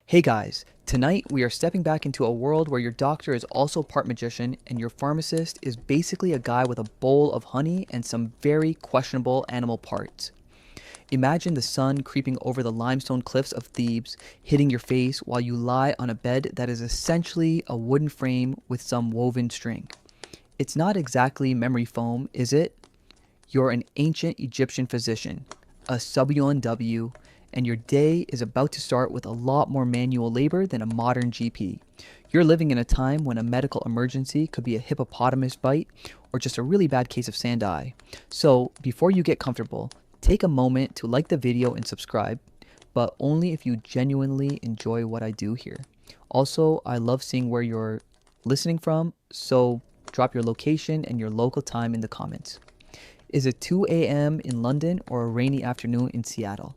Hey guys, tonight we are stepping back into a world where your doctor is also part magician and your pharmacist is basically a guy with a bowl of honey and some very questionable animal parts. Imagine the sun creeping over the limestone cliffs of Thebes, hitting your face while you lie on a bed that is essentially a wooden frame with some woven string. It's not exactly memory foam, is it? You're an ancient Egyptian physician, a WNW, and your day is about to start with a lot more manual labor than a modern GP. You're living in a time when a medical emergency could be a hippopotamus bite or just a really bad case of sand eye. So, before you get comfortable, take a moment to like the video and subscribe, but only if you genuinely enjoy what I do here. Also, I love seeing where you're listening from, so drop your location and your local time in the comments. Is it 2 a.m. in London or a rainy afternoon in Seattle?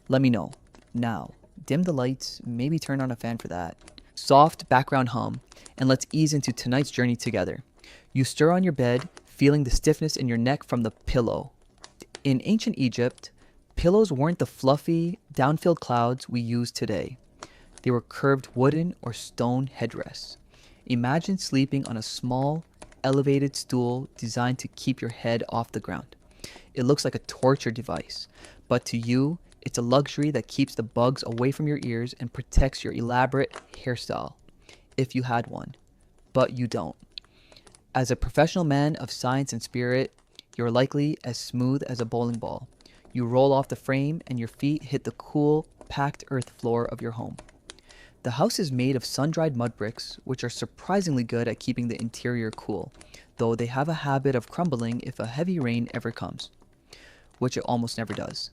Let me know. Now, dim the lights, maybe turn on a fan for that. Soft background hum, and let's ease into tonight's journey together. You stir on your bed, feeling the stiffness in your neck from the pillow. In ancient Egypt, pillows weren't the fluffy, down-filled clouds we use today. They were curved wooden or stone headrests. Imagine sleeping on a small, elevated stool designed to keep your head off the ground. It looks like a torture device, but to you, it's a luxury that keeps the bugs away from your ears and protects your elaborate hairstyle, if you had one, but you don't. As a professional man of science and spirit, you're likely as smooth as a bowling ball. You roll off the frame and your feet hit the cool, packed earth floor of your home. The house is made of sun-dried mud bricks, which are surprisingly good at keeping the interior cool, though they have a habit of crumbling if a heavy rain ever comes, which it almost never does.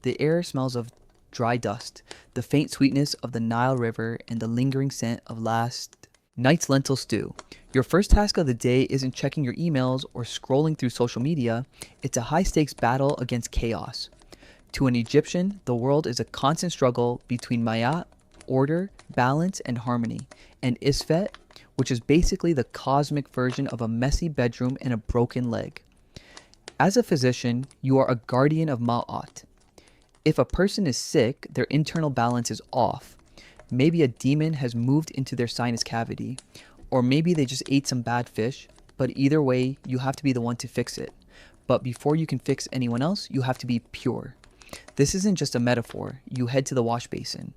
The air smells of dry dust, the faint sweetness of the Nile River, and the lingering scent of last night's lentil stew. Your first task of the day isn't checking your emails or scrolling through social media, it's a high-stakes battle against chaos. To an Egyptian, the world is a constant struggle between Mayat, order, balance, and harmony, and Isfet, which is basically the cosmic version of a messy bedroom and a broken leg. As a physician, you are a guardian of Ma'at. If a person is sick, their internal balance is off. Maybe a demon has moved into their sinus cavity, or maybe they just ate some bad fish, but either way, you have to be the one to fix it. But before you can fix anyone else, you have to be pure. This isn't just a metaphor. You head to the wash basin.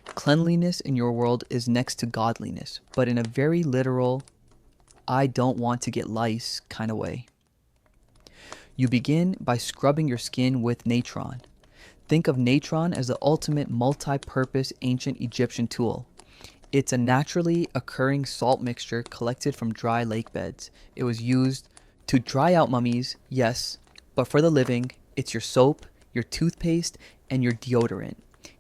Cleanliness in your world is next to godliness, but in a very literal, I don't want to get lice kind of way. You begin by scrubbing your skin with natron. Think of natron as the ultimate multi-purpose ancient Egyptian tool. It's a naturally occurring salt mixture collected from dry lake beds. It was used to dry out mummies, yes, but for the living, it's your soap, your toothpaste, and your deodorant.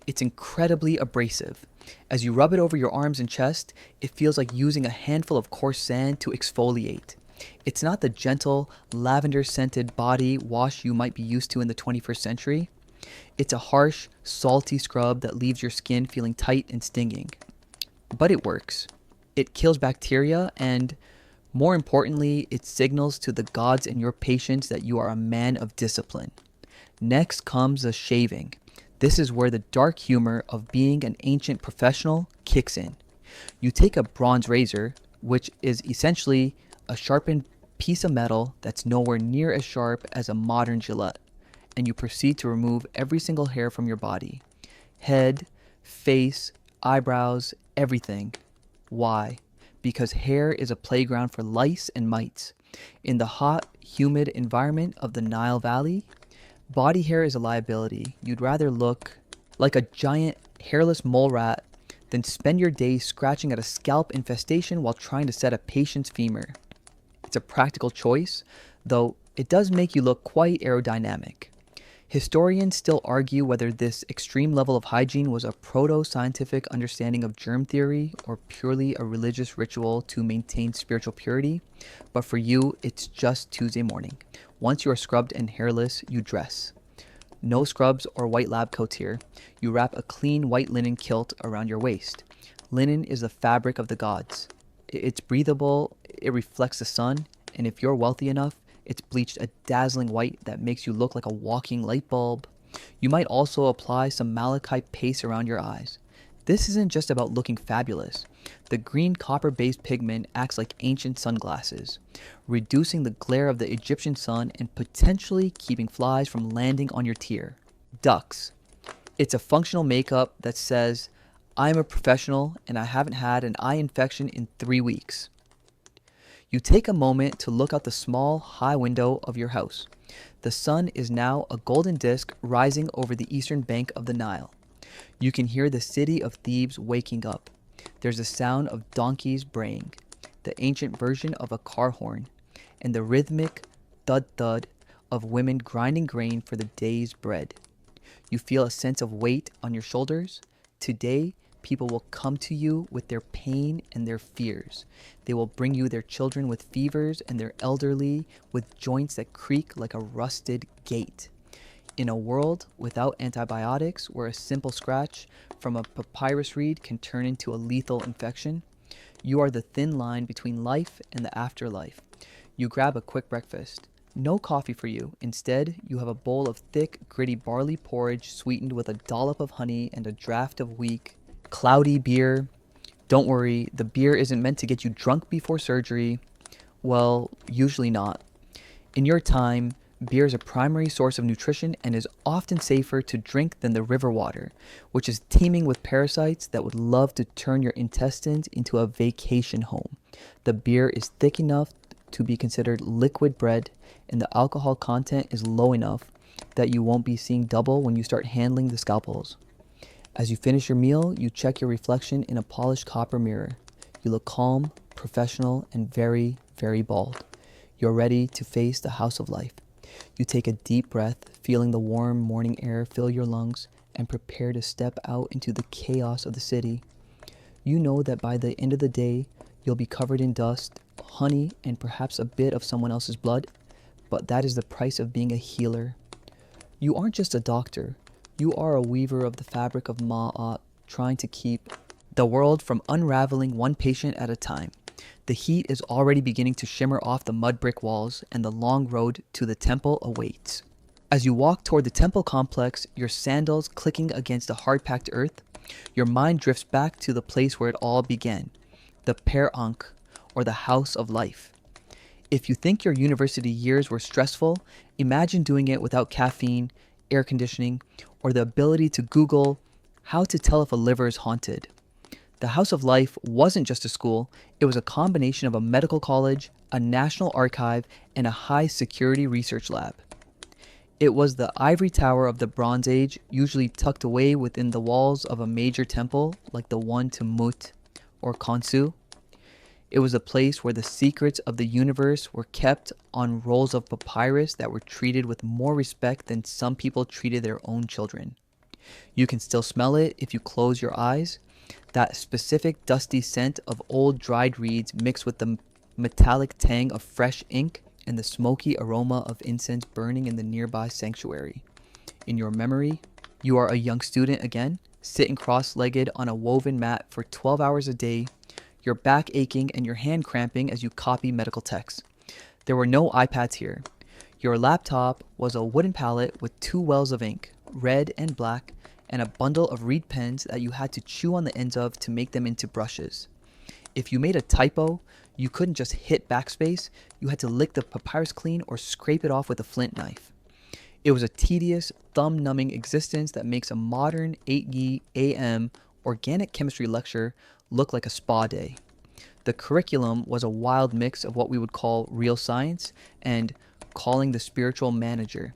It's incredibly abrasive. As you rub it over your arms and chest, it feels like using a handful of coarse sand to exfoliate. It's not the gentle, lavender-scented body wash you might be used to in the 21st century. It's a harsh, salty scrub that leaves your skin feeling tight and stinging. But it works. It kills bacteria and, more importantly, it signals to the gods and your patients that you are a man of discipline. Next comes the shaving. This is where the dark humor of being an ancient professional kicks in. You take a bronze razor, which is essentially a sharpened piece of metal that's nowhere near as sharp as a modern Gillette, and you proceed to remove every single hair from your body. Head, face, eyebrows, everything. Why? Because hair is a playground for lice and mites. In the hot, humid environment of the Nile Valley, body hair is a liability. You'd rather look like a giant hairless mole rat than spend your days scratching at a scalp infestation while trying to set a patient's femur. It's a practical choice, though it does make you look quite aerodynamic. Historians still argue whether this extreme level of hygiene was a proto-scientific understanding of germ theory or purely a religious ritual to maintain spiritual purity, but for you, it's just Tuesday morning. Once you are scrubbed and hairless, you dress. No scrubs or white lab coats here. You wrap a clean white linen kilt around your waist. Linen is the fabric of the gods. It's breathable, it reflects the sun, and if you're wealthy enough, it's bleached a dazzling white that makes you look like a walking light bulb. You might also apply some malachite paste around your eyes. This isn't just about looking fabulous. The green copper-based pigment acts like ancient sunglasses, reducing the glare of the Egyptian sun and potentially keeping flies from landing on your tear. Ducks. It's a functional makeup that says, I'm a professional and I haven't had an eye infection in 3 weeks. You take a moment to look out the small, high window of your house. The sun is now a golden disk rising over the eastern bank of the Nile. You can hear the city of Thebes waking up. There's a sound of donkeys braying, the ancient version of a car horn, and the rhythmic thud-thud of women grinding grain for the day's bread. You feel a sense of weight on your shoulders. Today, people will come to you with their pain and their fears. They will bring you their children with fevers and their elderly with joints that creak like a rusted gate. In a world without antibiotics, where a simple scratch from a papyrus reed can turn into a lethal infection, you are the thin line between life and the afterlife. You grab a quick breakfast. No coffee for you. Instead, you have a bowl of thick, gritty barley porridge sweetened with a dollop of honey and a draft of weak, cloudy beer. Don't worry, the beer isn't meant to get you drunk before surgery. Well, usually not. In your time, beer is a primary source of nutrition and is often safer to drink than the river water, which is teeming with parasites that would love to turn your intestines into a vacation home. The beer is thick enough to be considered liquid bread, and the alcohol content is low enough that you won't be seeing double when you start handling the scalpels. As you finish your meal, you check your reflection in a polished copper mirror. You look calm, professional, and very, very bald. You're ready to face the house of life. You take a deep breath, feeling the warm morning air fill your lungs, and prepare to step out into the chaos of the city. You know that by the end of the day, you'll be covered in dust, honey, and perhaps a bit of someone else's blood, but that is the price of being a healer. You aren't just a doctor. You are a weaver of the fabric of Ma'at, trying to keep the world from unraveling one patient at a time. The heat is already beginning to shimmer off the mud brick walls, and the long road to the temple awaits. As you walk toward the temple complex, your sandals clicking against the hard-packed earth, your mind drifts back to the place where it all began, the Per Ankh, or the House of Life. If you think your university years were stressful, imagine doing it without caffeine, air conditioning, or the ability to Google how to tell if a liver is haunted. The House of Life wasn't just a school, it was a combination of a medical college, a national archive, and a high-security research lab. It was the ivory tower of the Bronze Age, usually tucked away within the walls of a major temple like the one to Mut or Khonsu. It was a place where the secrets of the universe were kept on rolls of papyrus that were treated with more respect than some people treated their own children. You can still smell it if you close your eyes, that specific dusty scent of old dried reeds mixed with the metallic tang of fresh ink and the smoky aroma of incense burning in the nearby sanctuary. In your memory, you are a young student again, sitting cross-legged on a woven mat for 12 hours a day, your back aching and your hand cramping as you copy medical texts. There were no iPads here. Your laptop was a wooden palette with 2 wells of ink, red and black, and a bundle of reed pens that you had to chew on the ends of to make them into brushes. If you made a typo, you couldn't just hit backspace, you had to lick the papyrus clean or scrape it off with a flint knife. It was a tedious, thumb-numbing existence that makes a modern 8 a.m. organic chemistry lecture look like a spa day. The curriculum was a wild mix of what we would call real science and calling the spiritual manager.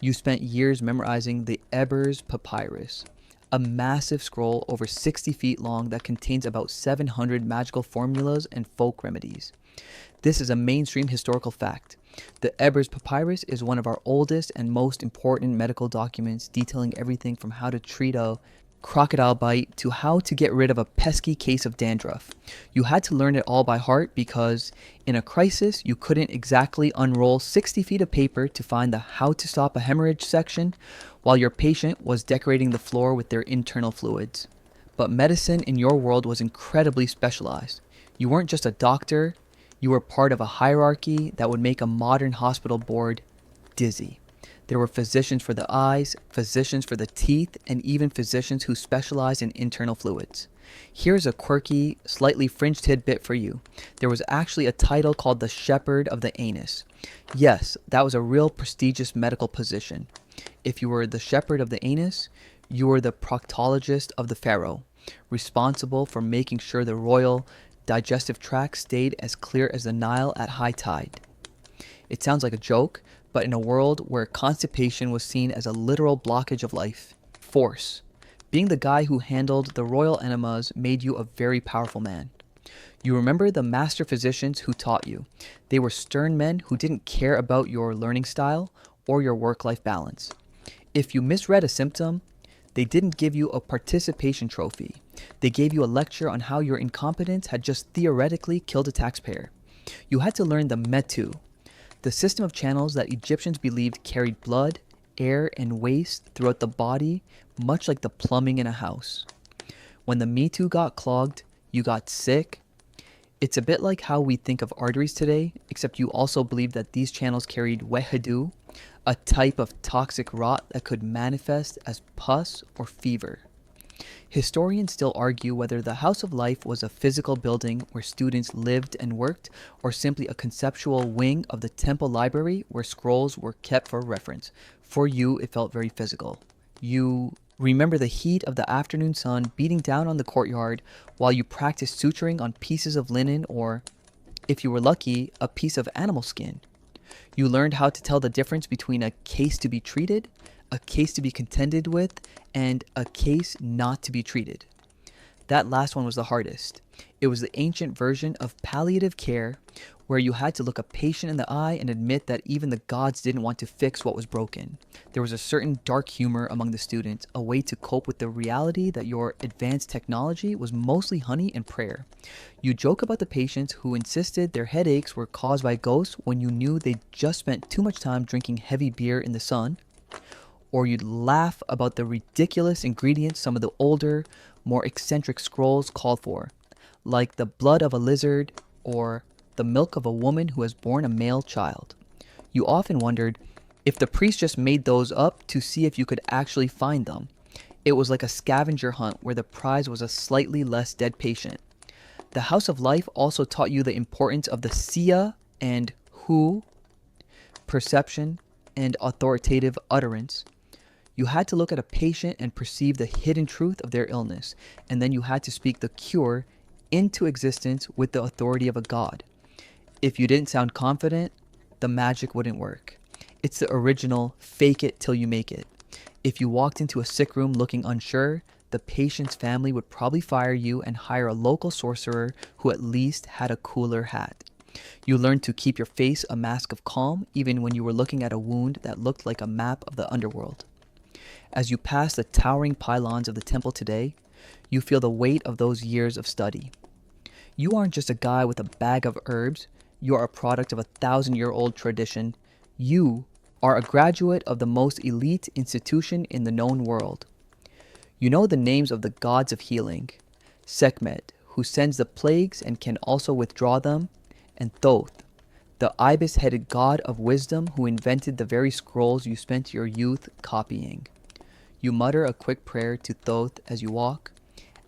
You spent years memorizing the Ebers Papyrus, a massive scroll over 60 feet long that contains about 700 magical formulas and folk remedies. This is a mainstream historical fact. The Ebers Papyrus is one of our oldest and most important medical documents detailing everything from how to treat a crocodile bite to how to get rid of a pesky case of dandruff. You had to learn it all by heart because in a crisis you couldn't exactly unroll 60 feet of paper to find the how to stop a hemorrhage section while your patient was decorating the floor with their internal fluids. But medicine in your world was incredibly specialized. You weren't just a doctor, you were part of a hierarchy that would make a modern hospital board dizzy. There were physicians for the eyes, physicians for the teeth, and even physicians who specialized in internal fluids. Here's a quirky, slightly fringe tidbit for you. There was actually a title called the Shepherd of the Anus. Yes, that was a real prestigious medical position. If you were the Shepherd of the Anus, you were the proctologist of the pharaoh, responsible for making sure the royal digestive tract stayed as clear as the Nile at high tide. It sounds like a joke, but in a world where constipation was seen as a literal blockage of life, force. Being the guy who handled the royal enemas made you a very powerful man. You remember the master physicians who taught you. They were stern men who didn't care about your learning style or your work-life balance. If you misread a symptom, they didn't give you a participation trophy. They gave you a lecture on how your incompetence had just theoretically killed a taxpayer. You had to learn the metu, the system of channels that Egyptians believed carried blood, air, and waste throughout the body, much like the plumbing in a house. When the metu got clogged, you got sick. It's a bit like how we think of arteries today, except you also believe that these channels carried wehadu, a type of toxic rot that could manifest as pus or fever. Historians still argue whether the House of Life was a physical building where students lived and worked, or simply a conceptual wing of the temple library where scrolls were kept for reference. For you, it felt very physical. You remember the heat of the afternoon sun beating down on the courtyard while you practiced suturing on pieces of linen or, if you were lucky, a piece of animal skin. You learned how to tell the difference between a case to be treated, a case to be contended with, and a case not to be treated. That last one was the hardest. It was the ancient version of palliative care, where you had to look a patient in the eye and admit that even the gods didn't want to fix what was broken. There was a certain dark humor among the students, a way to cope with the reality that your advanced technology was mostly honey and prayer. You joke about the patients who insisted their headaches were caused by ghosts when you knew they'd just spent too much time drinking heavy beer in the sun. Or you'd laugh about the ridiculous ingredients some of the older, more eccentric scrolls called for, like the blood of a lizard or the milk of a woman who has borne a male child. You often wondered if the priest just made those up to see if you could actually find them. It was like a scavenger hunt where the prize was a slightly less dead patient. The House of Life also taught you the importance of the Sia and Hu, perception and authoritative utterance. You had to look at a patient and perceive the hidden truth of their illness, and then you had to speak the cure into existence with the authority of a god. If you didn't sound confident, the magic wouldn't work. It's the original fake it till you make it. If you walked into a sick room looking unsure, the patient's family would probably fire you and hire a local sorcerer who at least had a cooler hat. You learned to keep your face a mask of calm even when you were looking at a wound that looked like a map of the underworld. As you pass the towering pylons of the temple today, you feel the weight of those years of study. You aren't just a guy with a bag of herbs. You are a product of a 1,000-year-old tradition. You are a graduate of the most elite institution in the known world. You know the names of the gods of healing: Sekhmet, who sends the plagues and can also withdraw them, and Thoth, the ibis-headed god of wisdom who invented the very scrolls you spent your youth copying. You mutter a quick prayer to Thoth as you walk,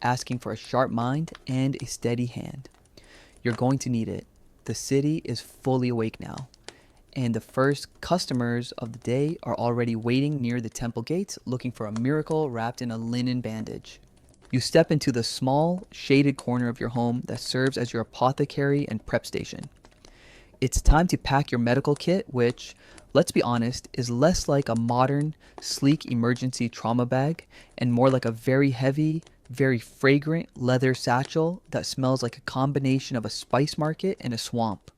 asking for a sharp mind and a steady hand. You're going to need it. The city is fully awake now, and the first customers of the day are already waiting near the temple gates looking for a miracle wrapped in a linen bandage. You step into the small, shaded corner of your home that serves as your apothecary and prep station. It's time to pack your medical kit, which, let's be honest, is less like a modern, sleek emergency trauma bag and more like a very heavy, very fragrant leather satchel that smells like a combination of a spice market and a swamp.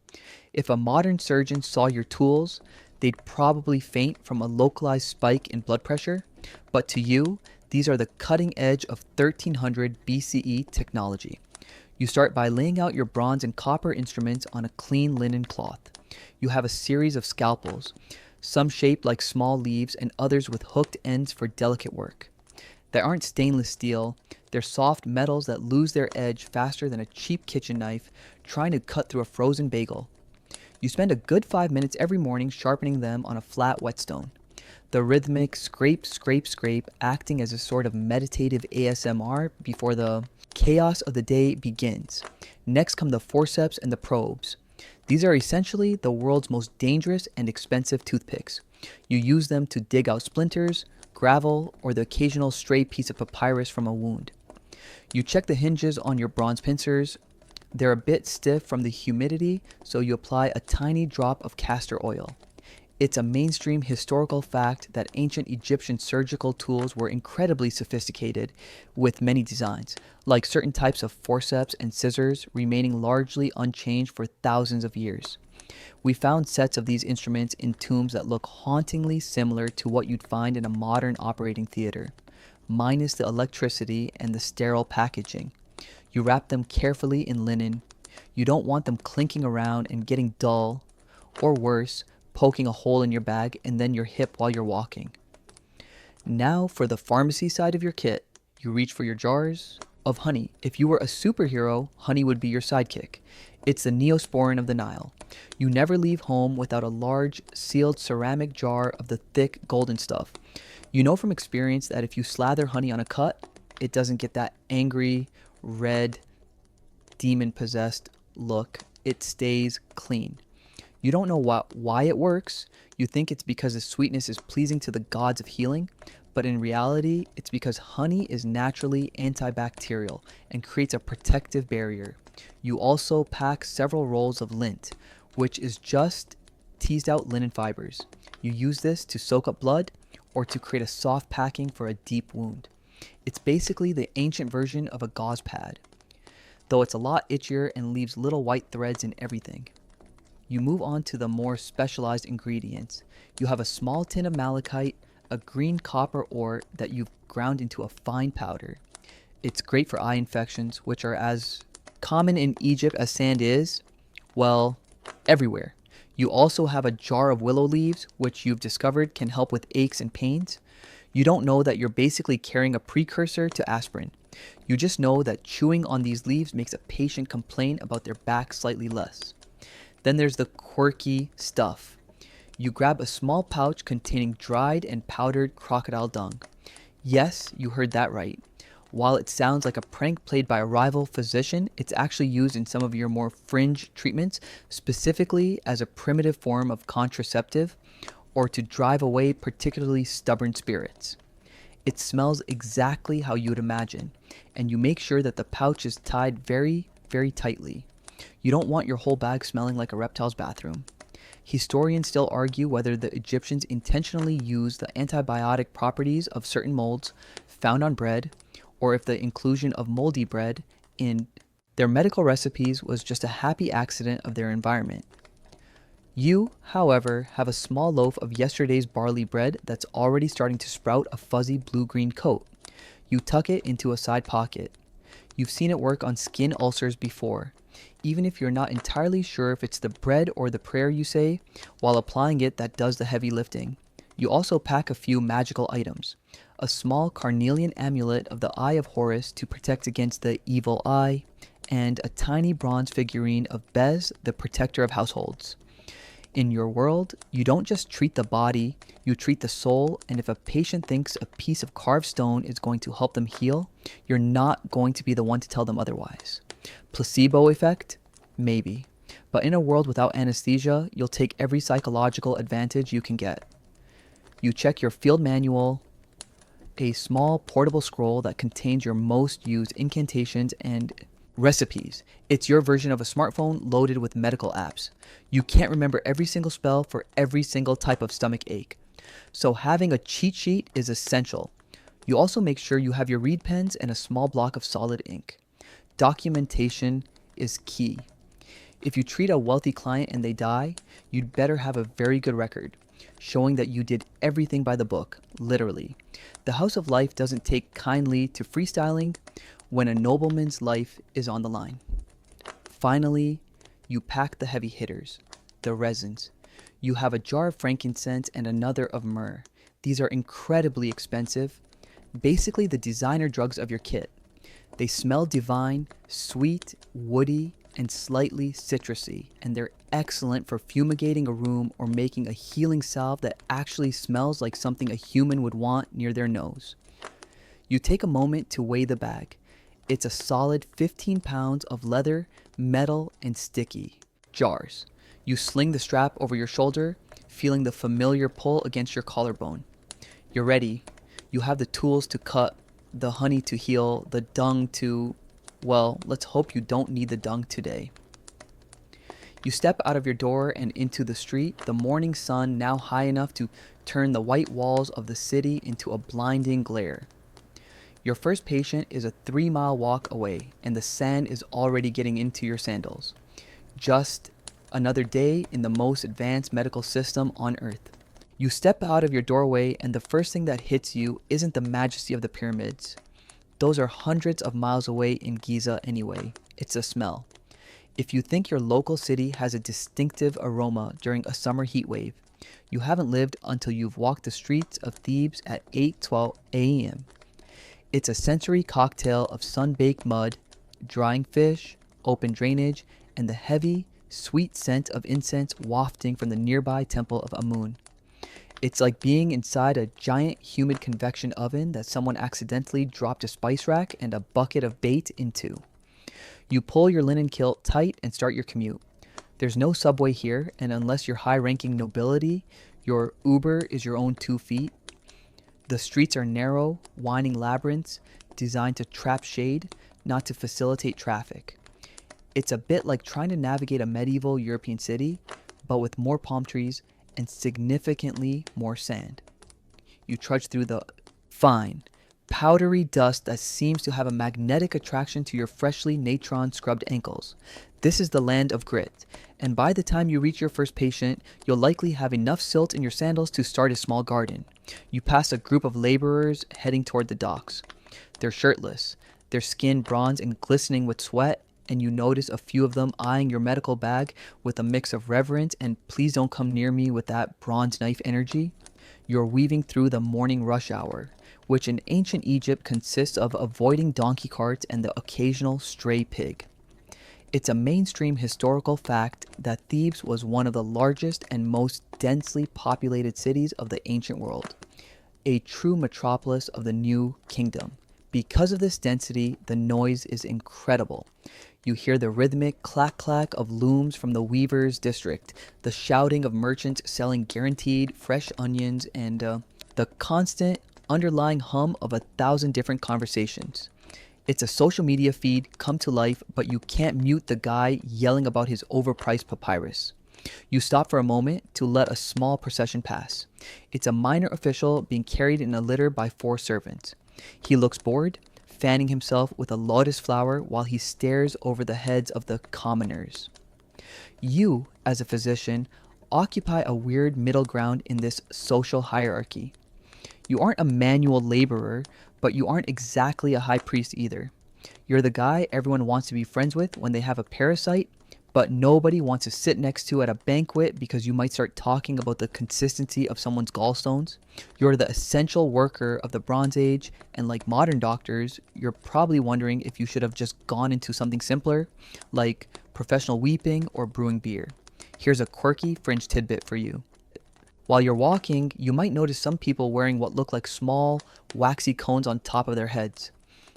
If a modern surgeon saw your tools, they'd probably faint from a localized spike in blood pressure, but to you, these are the cutting edge of 1300 BCE technology. You start by laying out your bronze and copper instruments on a clean linen cloth. You have a series of scalpels, some shaped like small leaves and others with hooked ends for delicate work. They aren't stainless steel, they're soft metals that lose their edge faster than a cheap kitchen knife trying to cut through a frozen bagel. You spend a good 5 minutes every morning sharpening them on a flat whetstone. The rhythmic scrape, scrape, scrape, acting as a sort of meditative ASMR before the chaos of the day begins. Next come the forceps and the probes. These are essentially the world's most dangerous and expensive toothpicks. You use them to dig out splinters, gravel, or the occasional stray piece of papyrus from a wound. You check the hinges on your bronze pincers. They're a bit stiff from the humidity, so you apply a tiny drop of castor oil. It's a mainstream historical fact that ancient Egyptian surgical tools were incredibly sophisticated with many designs, like certain types of forceps and scissors remaining largely unchanged for thousands of years. We found sets of these instruments in tombs that look hauntingly similar to what you'd find in a modern operating theater, minus the electricity and the sterile packaging. You wrap them carefully in linen. You don't want them clinking around and getting dull, or worse, poking a hole in your bag and then your hip while you're walking. Now for the pharmacy side of your kit, you reach for your jars of honey. If you were a superhero, honey would be your sidekick. It's the Neosporin of the Nile. You never leave home without a large, sealed ceramic jar of the thick, golden stuff. You know from experience that if you slather honey on a cut, it doesn't get that angry, red, demon-possessed look. It stays clean. You don't know why it works. You think it's because the sweetness is pleasing to the gods of healing, but in reality, it's because honey is naturally antibacterial and creates a protective barrier. You also pack several rolls of lint, which is just teased out linen fibers. You use this to soak up blood or to create a soft packing for a deep wound. It's basically the ancient version of a gauze pad, though it's a lot itchier and leaves little white threads in everything. You move on to the more specialized ingredients. You have a small tin of malachite, a green copper ore that you've ground into a fine powder. It's great for eye infections, which are as common in Egypt as sand is, well, everywhere. You also have a jar of willow leaves, which you've discovered can help with aches and pains. You don't know that you're basically carrying a precursor to aspirin. You just know that chewing on these leaves makes a patient complain about their back slightly less. Then there's the quirky stuff. You grab a small pouch containing dried and powdered crocodile dung. Yes, you heard that right. While it sounds like a prank played by a rival physician, it's actually used in some of your more fringe treatments, specifically as a primitive form of contraceptive or to drive away particularly stubborn spirits. It smells exactly how you'd imagine, and you make sure that the pouch is tied very, very tightly. You don't want your whole bag smelling like a reptile's bathroom. Historians still argue whether the Egyptians intentionally used the antibiotic properties of certain molds found on bread, or if the inclusion of moldy bread in their medical recipes was just a happy accident of their environment. You, however, have a small loaf of yesterday's barley bread that's already starting to sprout a fuzzy blue-green coat. You tuck it into a side pocket. You've seen it work on skin ulcers before. Even if you're not entirely sure if it's the bread or the prayer you say, while applying it that does the heavy lifting. You also pack a few magical items. A small carnelian amulet of the Eye of Horus to protect against the evil eye, and a tiny bronze figurine of Bez, the protector of households. In your world, you don't just treat the body, you treat the soul, and if a patient thinks a piece of carved stone is going to help them heal, you're not going to be the one to tell them otherwise. Placebo effect? Maybe. But in a world without anesthesia, you'll take every psychological advantage you can get. You check your field manual, a small portable scroll that contains your most used incantations and recipes. It's your version of a smartphone loaded with medical apps. You can't remember every single spell for every single type of stomach ache. So having a cheat sheet is essential. You also make sure you have your reed pens and a small block of solid ink. Documentation is key. If you treat a wealthy client and they die, you'd better have a very good record, showing that you did everything by the book, literally. The House of Life doesn't take kindly to freestyling when a nobleman's life is on the line. Finally, you pack the heavy hitters, the resins. You have a jar of frankincense and another of myrrh. These are incredibly expensive, basically the designer drugs of your kit. They smell divine, sweet, woody, and slightly citrusy, and they're excellent for fumigating a room or making a healing salve that actually smells like something a human would want near their nose. You take a moment to weigh the bag. It's a solid 15 pounds of leather, metal, and sticky jars. You sling the strap over your shoulder, feeling the familiar pull against your collarbone. You're ready. You have the tools to cut, the honey to heal, the dung to, well, let's hope you don't need the dung today. You step out of your door and into the street, the morning sun now high enough to turn the white walls of the city into a blinding glare. Your first patient is a 3-mile walk away, and the sand is already getting into your sandals. Just another day in the most advanced medical system on Earth. You step out of your doorway, and the first thing that hits you isn't the majesty of the pyramids. Those are hundreds of miles away in Giza anyway. It's a smell. If you think your local city has a distinctive aroma during a summer heat wave, you haven't lived until you've walked the streets of Thebes at 8:12 a.m. It's a sensory cocktail of sun-baked mud, drying fish, open drainage, and the heavy, sweet scent of incense wafting from the nearby temple of Amun. It's like being inside a giant humid convection oven that someone accidentally dropped a spice rack and a bucket of bait into. You pull your linen kilt tight and start your commute. There's no subway here, and unless you're high-ranking nobility, your Uber is your own 2 feet. The streets are narrow, winding labyrinths designed to trap shade, not to facilitate traffic. It's a bit like trying to navigate a medieval European city, but with more palm trees and significantly more sand. You trudge through the fine, powdery dust that seems to have a magnetic attraction to your freshly natron-scrubbed ankles. This is the land of grit, and by the time you reach your first patient, you'll likely have enough silt in your sandals to start a small garden. You pass a group of laborers heading toward the docks. They're shirtless, their skin bronze and glistening with sweat, and you notice a few of them eyeing your medical bag with a mix of reverence and please don't come near me with that bronze knife energy. You're weaving through the morning rush hour, which in ancient Egypt consists of avoiding donkey carts and the occasional stray pig. It's a mainstream historical fact that Thebes was one of the largest and most densely populated cities of the ancient world, a true metropolis of the new kingdom. Because of this density, the noise is incredible. You hear the rhythmic clack-clack of looms from the weavers' district, the shouting of merchants selling guaranteed fresh onions, and the constant underlying hum of 1,000 different conversations. It's a social media feed come to life, but you can't mute the guy yelling about his overpriced papyrus. You stop for a moment to let a small procession pass. It's a minor official being carried in a litter by 4 servants. He looks bored, fanning himself with a lotus flower while he stares over the heads of the commoners. You, as a physician, occupy a weird middle ground in this social hierarchy. You aren't a manual laborer, but you aren't exactly a high priest either. You're the guy everyone wants to be friends with when they have a parasite, but nobody wants to sit next to at a banquet because you might start talking about the consistency of someone's gallstones. You're the essential worker of the Bronze Age, and like modern doctors, you're probably wondering if you should have just gone into something simpler, like professional weeping or brewing beer. Here's a quirky fringe tidbit for you. While you're walking, you might notice some people wearing what look like small, waxy cones on top of their heads.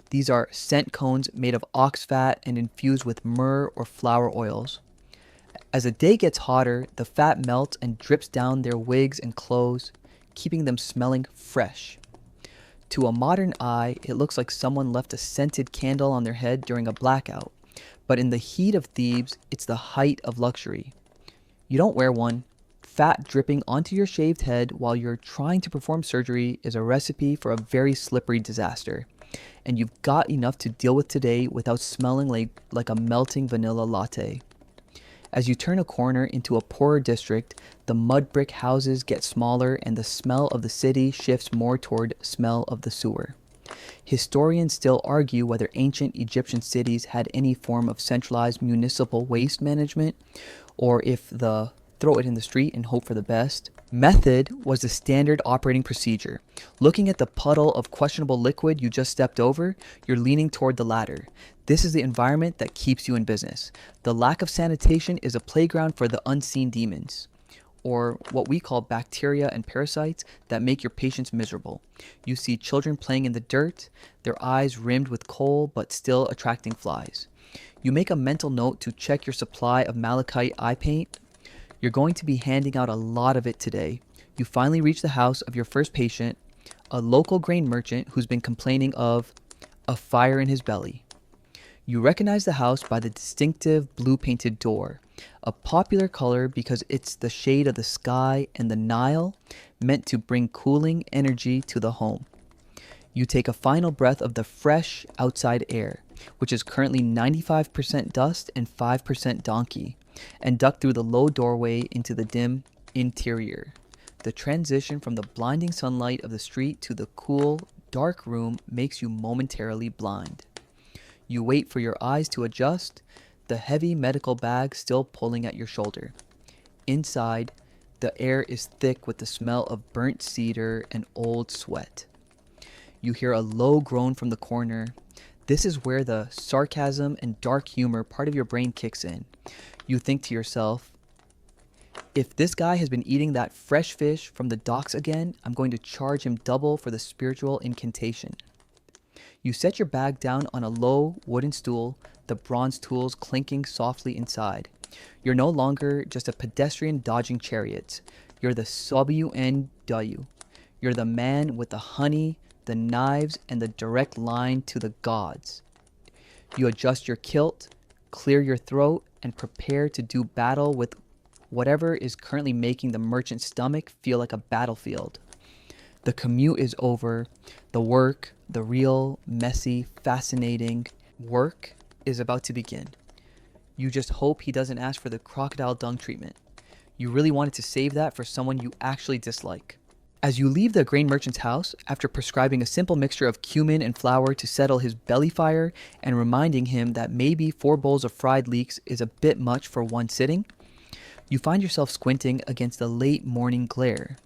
These are scent cones made of ox fat and infused with myrrh or flower oils. As the day gets hotter, the fat melts and drips down their wigs and clothes, keeping them smelling fresh. To a modern eye, it looks like someone left a scented candle on their head during a blackout, but in the heat of Thebes, it's the height of luxury. You don't wear one. Fat dripping onto your shaved head while you're trying to perform surgery is a recipe for a very slippery disaster. And you've got enough to deal with today without smelling like a melting vanilla latte. As you turn a corner into a poorer district, the mud brick houses get smaller and the smell of the city shifts more toward smell of the sewer. Historians still argue whether ancient Egyptian cities had any form of centralized municipal waste management, or if the throw it in the street and hope for the best. Method was the standard operating procedure. Looking at the puddle of questionable liquid you just stepped over, you're leaning toward the latter. This is the environment that keeps you in business. The lack of sanitation is a playground for the unseen demons, or what we call bacteria and parasites that make your patients miserable. You see children playing in the dirt, their eyes rimmed with coal but still attracting flies. You make a mental note to check your supply of malachite eye paint. You're going to be handing out a lot of it today. You finally reach the house of your first patient, a local grain merchant who's been complaining of a fire in his belly. You recognize the house by the distinctive blue painted door, a popular color because it's the shade of the sky and the Nile, meant to bring cooling energy to the home. You take a final breath of the fresh outside air, which is currently 95% dust and 5% donkey, and duck through the low doorway into the dim interior. The transition from the blinding sunlight of the street to the cool, dark room makes you momentarily blind. You wait for your eyes to adjust, the heavy medical bag still pulling at your shoulder. Inside, the air is thick with the smell of burnt cedar and old sweat. You hear a low groan from the corner. This is where the sarcasm and dark humor part of your brain kicks in. You think to yourself, if this guy has been eating that fresh fish from the docks again, I'm going to charge him double for the spiritual incantation. You set your bag down on a low wooden stool, the bronze tools clinking softly inside. You're no longer just a pedestrian dodging chariots. You're the WNW. You're the man with the honey, the knives, and the direct line to the gods. You adjust your kilt, clear your throat, and prepare to do battle with whatever is currently making the merchant's stomach feel like a battlefield. The commute is over. The work, the real, messy, fascinating work is about to begin. You just hope he doesn't ask for the crocodile dung treatment. You really wanted to save that for someone you actually dislike. As you leave the grain merchant's house, after prescribing a simple mixture of cumin and flour to settle his belly fire and reminding him that maybe 4 bowls of fried leeks is a bit much for one sitting, you find yourself squinting against the late morning glare.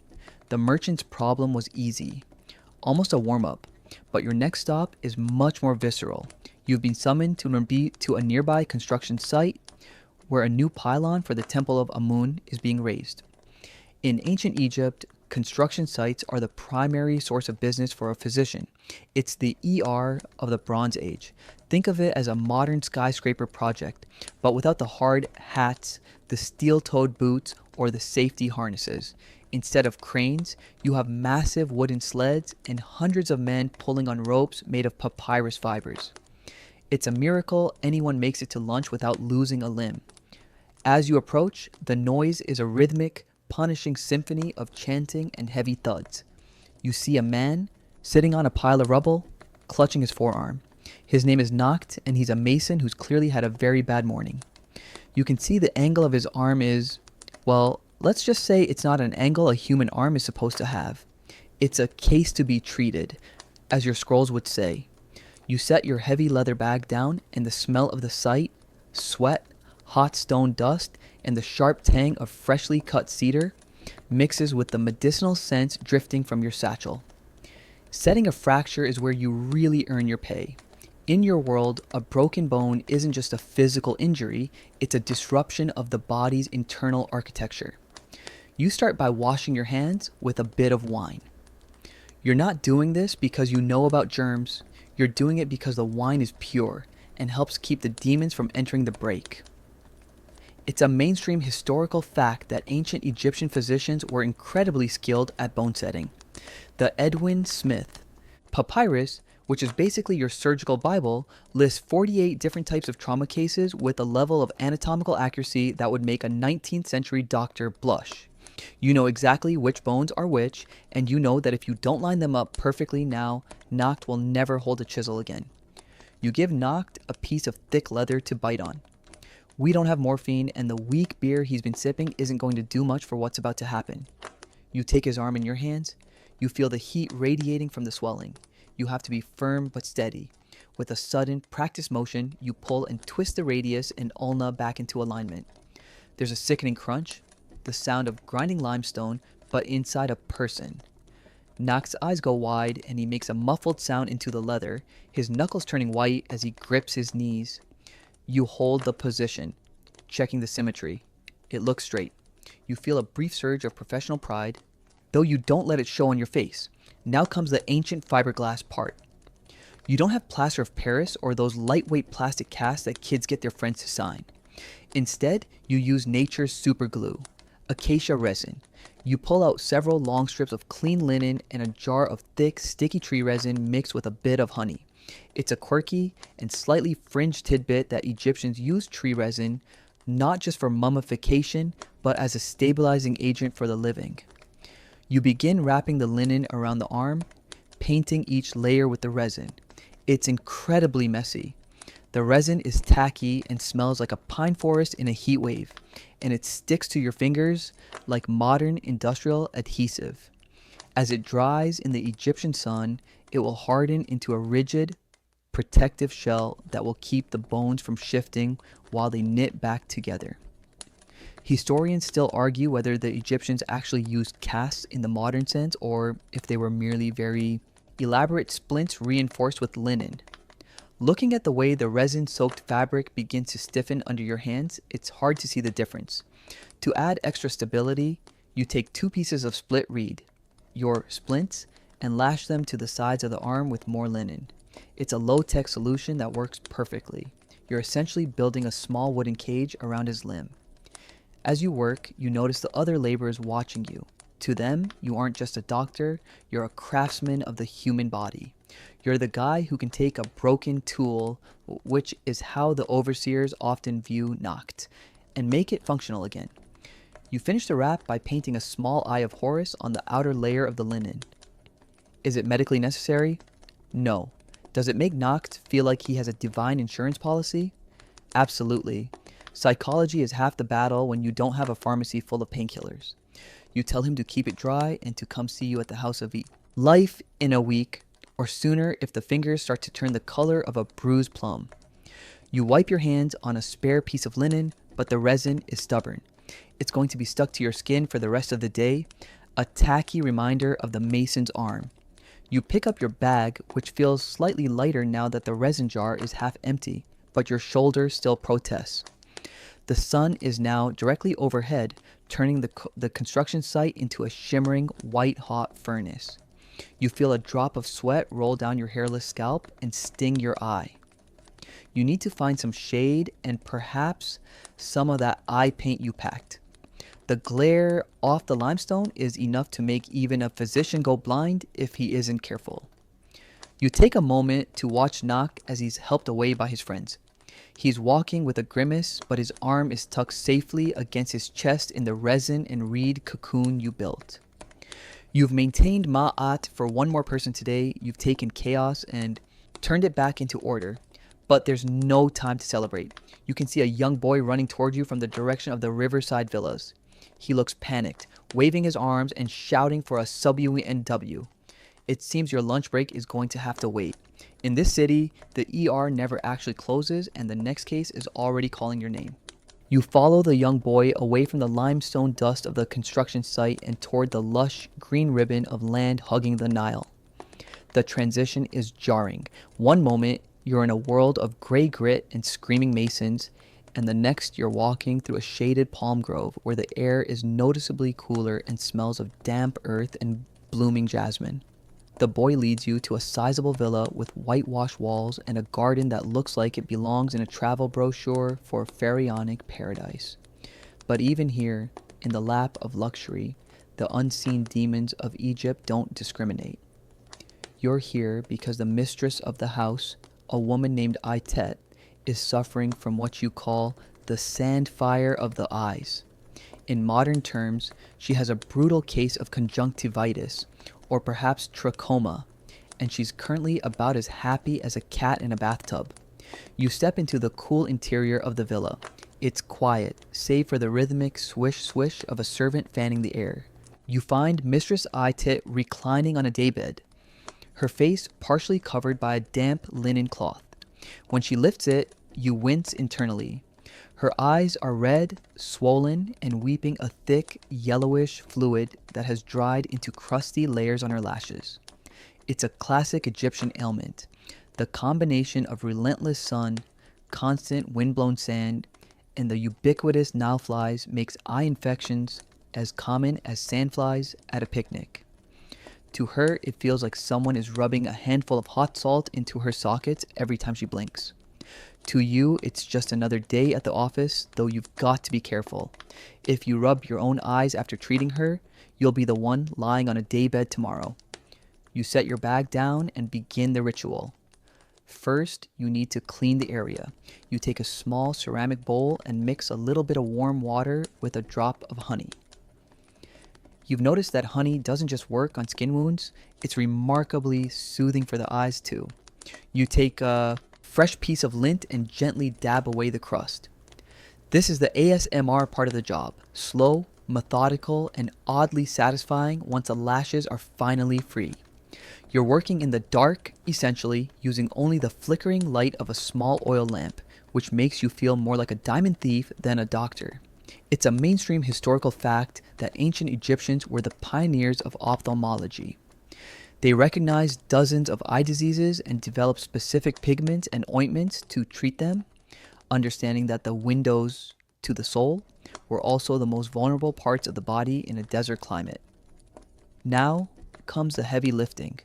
The merchant's problem was easy, almost a warm-up, but your next stop is much more visceral. You've been summoned to a nearby construction site where a new pylon for the Temple of Amun is being raised. In ancient Egypt, construction sites are the primary source of business for a physician. It's the ER of the Bronze Age. Think of it as a modern skyscraper project, but without the hard hats, the steel-toed boots, or the safety harnesses. Instead of cranes, you have massive wooden sleds and hundreds of men pulling on ropes made of papyrus fibers. It's a miracle anyone makes it to lunch without losing a limb. As you approach, the noise is a rhythmic, punishing symphony of chanting and heavy thuds. You see a man sitting on a pile of rubble, clutching his forearm. His name is Nacht, and he's a mason who's clearly had a very bad morning. You can see the angle of his arm is, well, let's just say it's not an angle a human arm is supposed to have. It's a case to be treated, as your scrolls would say. You set your heavy leather bag down, and the smell of the site, sweat, hot stone dust, and the sharp tang of freshly cut cedar mixes with the medicinal scents drifting from your satchel. Setting a fracture is where you really earn your pay. In your world, a broken bone isn't just a physical injury, it's a disruption of the body's internal architecture. You start by washing your hands with a bit of wine. You're not doing this because you know about germs, you're doing it because the wine is pure and helps keep the demons from entering the break. It's a mainstream historical fact that ancient Egyptian physicians were incredibly skilled at bone setting. The Edwin Smith papyrus, which is basically your surgical Bible, lists 48 different types of trauma cases with a level of anatomical accuracy that would make a 19th century doctor blush. You know exactly which bones are which, and you know that if you don't line them up perfectly now, Nacht will never hold a chisel again. You give Nacht a piece of thick leather to bite on. We don't have morphine, and the weak beer he's been sipping isn't going to do much for what's about to happen. You take his arm in your hands. You feel the heat radiating from the swelling. You have to be firm but steady. With a sudden, practiced motion, you pull and twist the radius and ulna back into alignment. There's a sickening crunch, the sound of grinding limestone, but inside a person. Nock's eyes go wide and he makes a muffled sound into the leather, his knuckles turning white as he grips his knees. You hold the position, checking the symmetry. It looks straight. You feel a brief surge of professional pride, though you don't let it show on your face. Now comes the ancient fiberglass part. You don't have plaster of Paris or those lightweight plastic casts that kids get their friends to sign. Instead, you use nature's super glue, acacia resin. You pull out several long strips of clean linen and a jar of thick, sticky tree resin mixed with a bit of honey. It's a quirky and slightly fringed tidbit that Egyptians used tree resin not just for mummification, but as a stabilizing agent for the living. You begin wrapping the linen around the arm, painting each layer with the resin. It's incredibly messy. The resin is tacky and smells like a pine forest in a heat wave, and it sticks to your fingers like modern industrial adhesive. As it dries in the Egyptian sun, it will harden into a rigid, protective shell that will keep the bones from shifting while they knit back together. Historians still argue whether the Egyptians actually used casts in the modern sense or if they were merely very elaborate splints reinforced with linen. Looking at the way the resin-soaked fabric begins to stiffen under your hands, it's hard to see the difference. To add extra stability, you take 2 pieces of split reed, your splints, and lash them to the sides of the arm with more linen. It's a low-tech solution that works perfectly. You're essentially building a small wooden cage around his limb. As you work, you notice the other laborers watching you. To them, you aren't just a doctor, you're a craftsman of the human body. You're the guy who can take a broken tool, which is how the overseers often view Noct, and make it functional again. You finish the wrap by painting a small eye of Horus on the outer layer of the linen. Is it medically necessary? No. Does it make Noct feel like he has a divine insurance policy? Absolutely. Psychology is half the battle when you don't have a pharmacy full of painkillers. You tell him to keep it dry and to come see you at the House of E. Life in a week, or sooner if the fingers start to turn the color of a bruised plum. You wipe your hands on a spare piece of linen, but the resin is stubborn. It's going to be stuck to your skin for the rest of the day, a tacky reminder of the mason's arm. You pick up your bag, which feels slightly lighter now that the resin jar is half empty, but your shoulder still protests. The sun is now directly overhead, turning the construction site into a shimmering, white-hot furnace. You feel a drop of sweat roll down your hairless scalp and sting your eye. You need to find some shade and perhaps some of that eye paint you packed. The glare off the limestone is enough to make even a physician go blind if he isn't careful. You take a moment to watch Nock as he's helped away by his friends. He's walking with a grimace, but his arm is tucked safely against his chest in the resin and reed cocoon you built. You've maintained Ma'at for one more person today. You've taken chaos and turned it back into order. But there's no time to celebrate. You can see a young boy running toward you from the direction of the riverside villas. He looks panicked, waving his arms and shouting for a WNW. It seems your lunch break is going to have to wait. In this city, the ER never actually closes and the next case is already calling your name. You follow the young boy away from the limestone dust of the construction site and toward the lush green ribbon of land hugging the Nile. The transition is jarring. One moment, you're in a world of gray grit and screaming masons, and the next you're walking through a shaded palm grove where the air is noticeably cooler and smells of damp earth and blooming jasmine. The boy leads you to a sizable villa with whitewashed walls and a garden that looks like it belongs in a travel brochure for pharaonic paradise. But even here, in the lap of luxury, the unseen demons of Egypt don't discriminate. You're here because the mistress of the house, a woman named Itet, is suffering from what you call the sand fire of the eyes. In modern terms, she has a brutal case of conjunctivitis, or perhaps trachoma, and she's currently about as happy as a cat in a bathtub. You step into the cool interior of the villa. It's quiet, save for the rhythmic swish-swish of a servant fanning the air. You find Mistress Itet reclining on a daybed, her face partially covered by a damp linen cloth. When she lifts it, you wince internally. Her eyes are red, swollen, and weeping a thick, yellowish fluid that has dried into crusty layers on her lashes. It's a classic Egyptian ailment, the combination of relentless sun, constant windblown sand, and the ubiquitous Nile flies makes eye infections as common as sandflies at a picnic. To her, it feels like someone is rubbing a handful of hot salt into her sockets every time she blinks. To you, it's just another day at the office, though you've got to be careful. If you rub your own eyes after treating her, you'll be the one lying on a daybed tomorrow. You set your bag down and begin the ritual. First, you need to clean the area. You take a small ceramic bowl and mix a little bit of warm water with a drop of honey. You've noticed that honey doesn't just work on skin wounds, it's remarkably soothing for the eyes too. You take a fresh piece of lint and gently dab away the crust. This is the ASMR part of the job. Slow, methodical, and oddly satisfying once the lashes are finally free. You're working in the dark, essentially, using only the flickering light of a small oil lamp, which makes you feel more like a diamond thief than a doctor. It's a mainstream historical fact that ancient Egyptians were the pioneers of ophthalmology. They recognized dozens of eye diseases and developed specific pigments and ointments to treat them, understanding that the windows to the soul were also the most vulnerable parts of the body in a desert climate. Now comes the heavy lifting.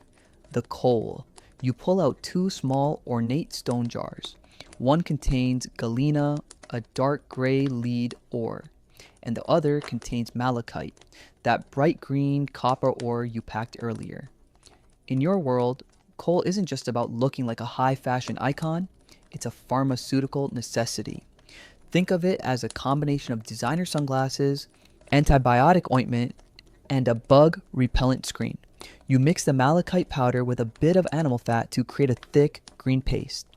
The kohl. You pull out two small ornate stone jars. One contains galena, a dark gray lead ore, and the other contains malachite, that bright green copper ore you packed earlier. In your world, kohl isn't just about looking like a high fashion icon, it's a pharmaceutical necessity. Think of it as a combination of designer sunglasses, antibiotic ointment, and a bug repellent screen. You mix the malachite powder with a bit of animal fat to create a thick green paste.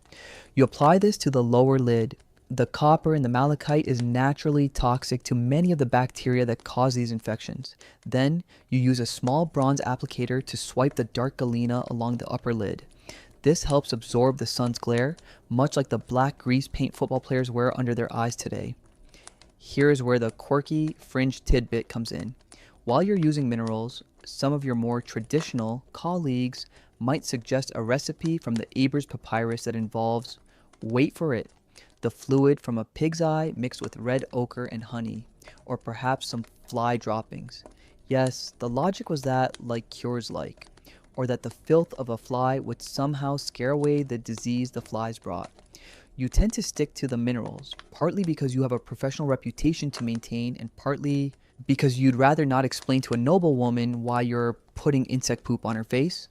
You apply this to the lower lid. The copper in the malachite is naturally toxic to many of the bacteria that cause these infections. Then, you use a small bronze applicator to swipe the dark galena along the upper lid. This helps absorb the sun's glare, much like the black grease paint football players wear under their eyes today. Here is where the quirky fringe tidbit comes in. While you're using minerals, some of your more traditional colleagues might suggest a recipe from the Ebers Papyrus that involves, wait for it, the fluid from a pig's eye mixed with red ochre and honey, or perhaps some fly droppings. Yes, the logic was that like cures like, or that the filth of a fly would somehow scare away the disease the flies brought. You tend to stick to the minerals, partly because you have a professional reputation to maintain, and partly because you'd rather not explain to a noblewoman why you're putting insect poop on her face.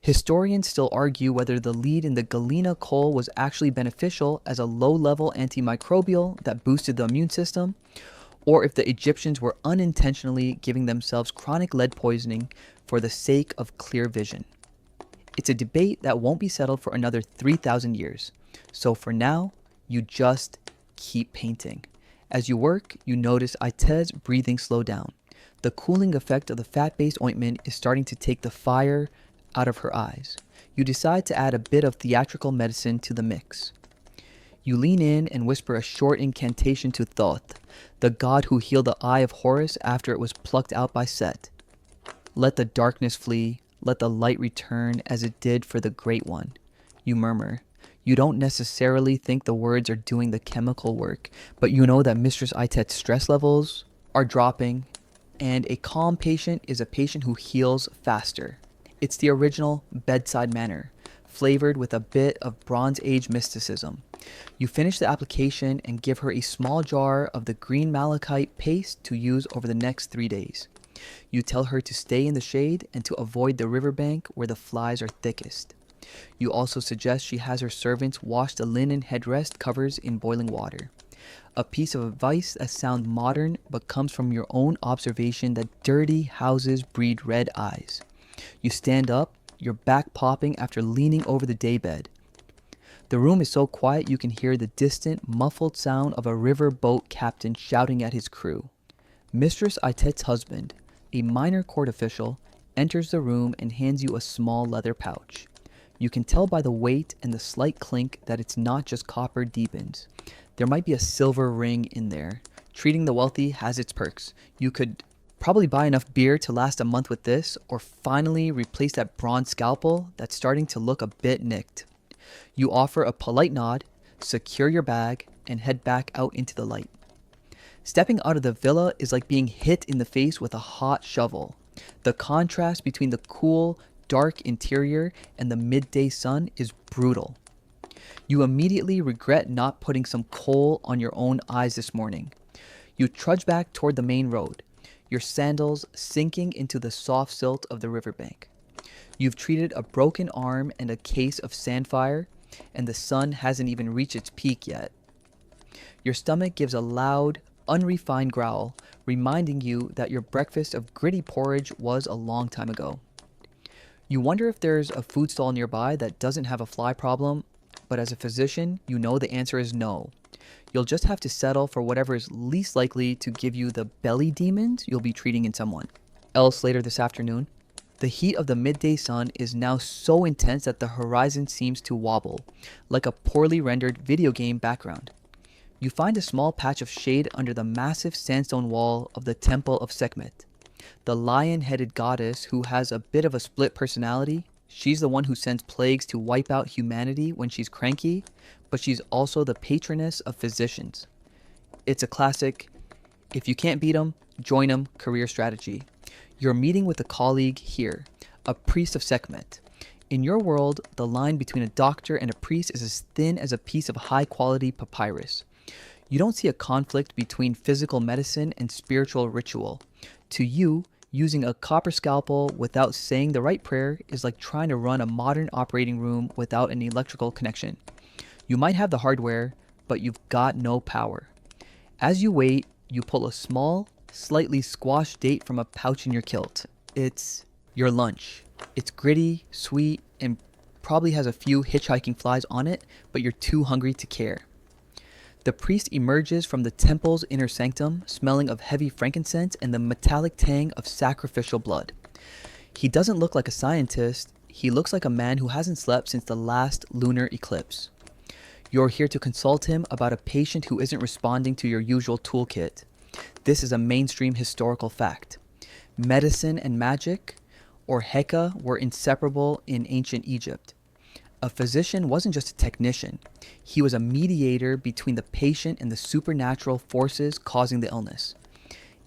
Historians still argue whether the lead in the galena kohl was actually beneficial as a low-level antimicrobial that boosted the immune system, or if the Egyptians were unintentionally giving themselves chronic lead poisoning for the sake of clear vision. It's a debate that won't be settled for another 3,000 years. So for now, you just keep painting. As you work, you notice Aitez's breathing slow down. The cooling effect of the fat-based ointment is starting to take the fire out of her eyes. You decide to add a bit of theatrical medicine to the mix. You lean in and whisper a short incantation to Thoth, the god who healed the eye of Horus after it was plucked out by Set. Let the darkness flee, let the light return as it did for the Great One. You murmur. You don't necessarily think the words are doing the chemical work, but you know that Mistress Aitet's stress levels are dropping, and a calm patient is a patient who heals faster. It's the original bedside manner, flavored with a bit of Bronze Age mysticism. You finish the application and give her a small jar of the green malachite paste to use over the next 3 days. You tell her to stay in the shade and to avoid the riverbank where the flies are thickest. You also suggest she has her servants wash the linen headrest covers in boiling water. A piece of advice that sounds modern but comes from your own observation that dirty houses breed red eyes. You stand up, your back popping after leaning over the daybed. The room is so quiet you can hear the distant, muffled sound of a river boat captain shouting at his crew. Mistress Aitet's husband, a minor court official, enters the room and hands you a small leather pouch. You can tell by the weight and the slight clink that it's not just copper deepens. There might be a silver ring in there. Treating the wealthy has its perks. You could probably buy enough beer to last a month with this, or finally replace that bronze scalpel that's starting to look a bit nicked. You offer a polite nod, secure your bag, and head back out into the light. Stepping out of the villa is like being hit in the face with a hot shovel. The contrast between the cool, dark interior and the midday sun is brutal. You immediately regret not putting some coal on your own eyes this morning. You trudge back toward the main road, your sandals sinking into the soft silt of the riverbank. You've treated a broken arm and a case of sandfire, and the sun hasn't even reached its peak yet. Your stomach gives a loud, unrefined growl, reminding you that your breakfast of gritty porridge was a long time ago. You wonder if there's a food stall nearby that doesn't have a fly problem, but as a physician, you know the answer is no. You'll just have to settle for whatever is least likely to give you the belly demons you'll be treating in someone else later this afternoon. The heat of the midday sun is now so intense that the horizon seems to wobble, like a poorly rendered video game background. You find a small patch of shade under the massive sandstone wall of the Temple of Sekhmet. The lion-headed goddess who has a bit of a split personality. She's the one who sends plagues to wipe out humanity when she's cranky, but she's also the patroness of physicians. It's a classic, if you can't beat 'em, join 'em career strategy. You're meeting with a colleague here, a priest of Sekhmet. In your world, the line between a doctor and a priest is as thin as a piece of high-quality papyrus. You don't see a conflict between physical medicine and spiritual ritual. To you, using a copper scalpel without saying the right prayer is like trying to run a modern operating room without an electrical connection. You might have the hardware, but you've got no power. As you wait, you pull a small, slightly squashed date from a pouch in your kilt. It's your lunch. It's gritty, sweet, and probably has a few hitchhiking flies on it, but you're too hungry to care. The priest emerges from the temple's inner sanctum, smelling of heavy frankincense and the metallic tang of sacrificial blood. He doesn't look like a scientist. He looks like a man who hasn't slept since the last lunar eclipse. You're here to consult him about a patient who isn't responding to your usual toolkit. This is a mainstream historical fact. Medicine and magic, or Heka, were inseparable in ancient Egypt. A physician wasn't just a technician. He was a mediator between the patient and the supernatural forces causing the illness.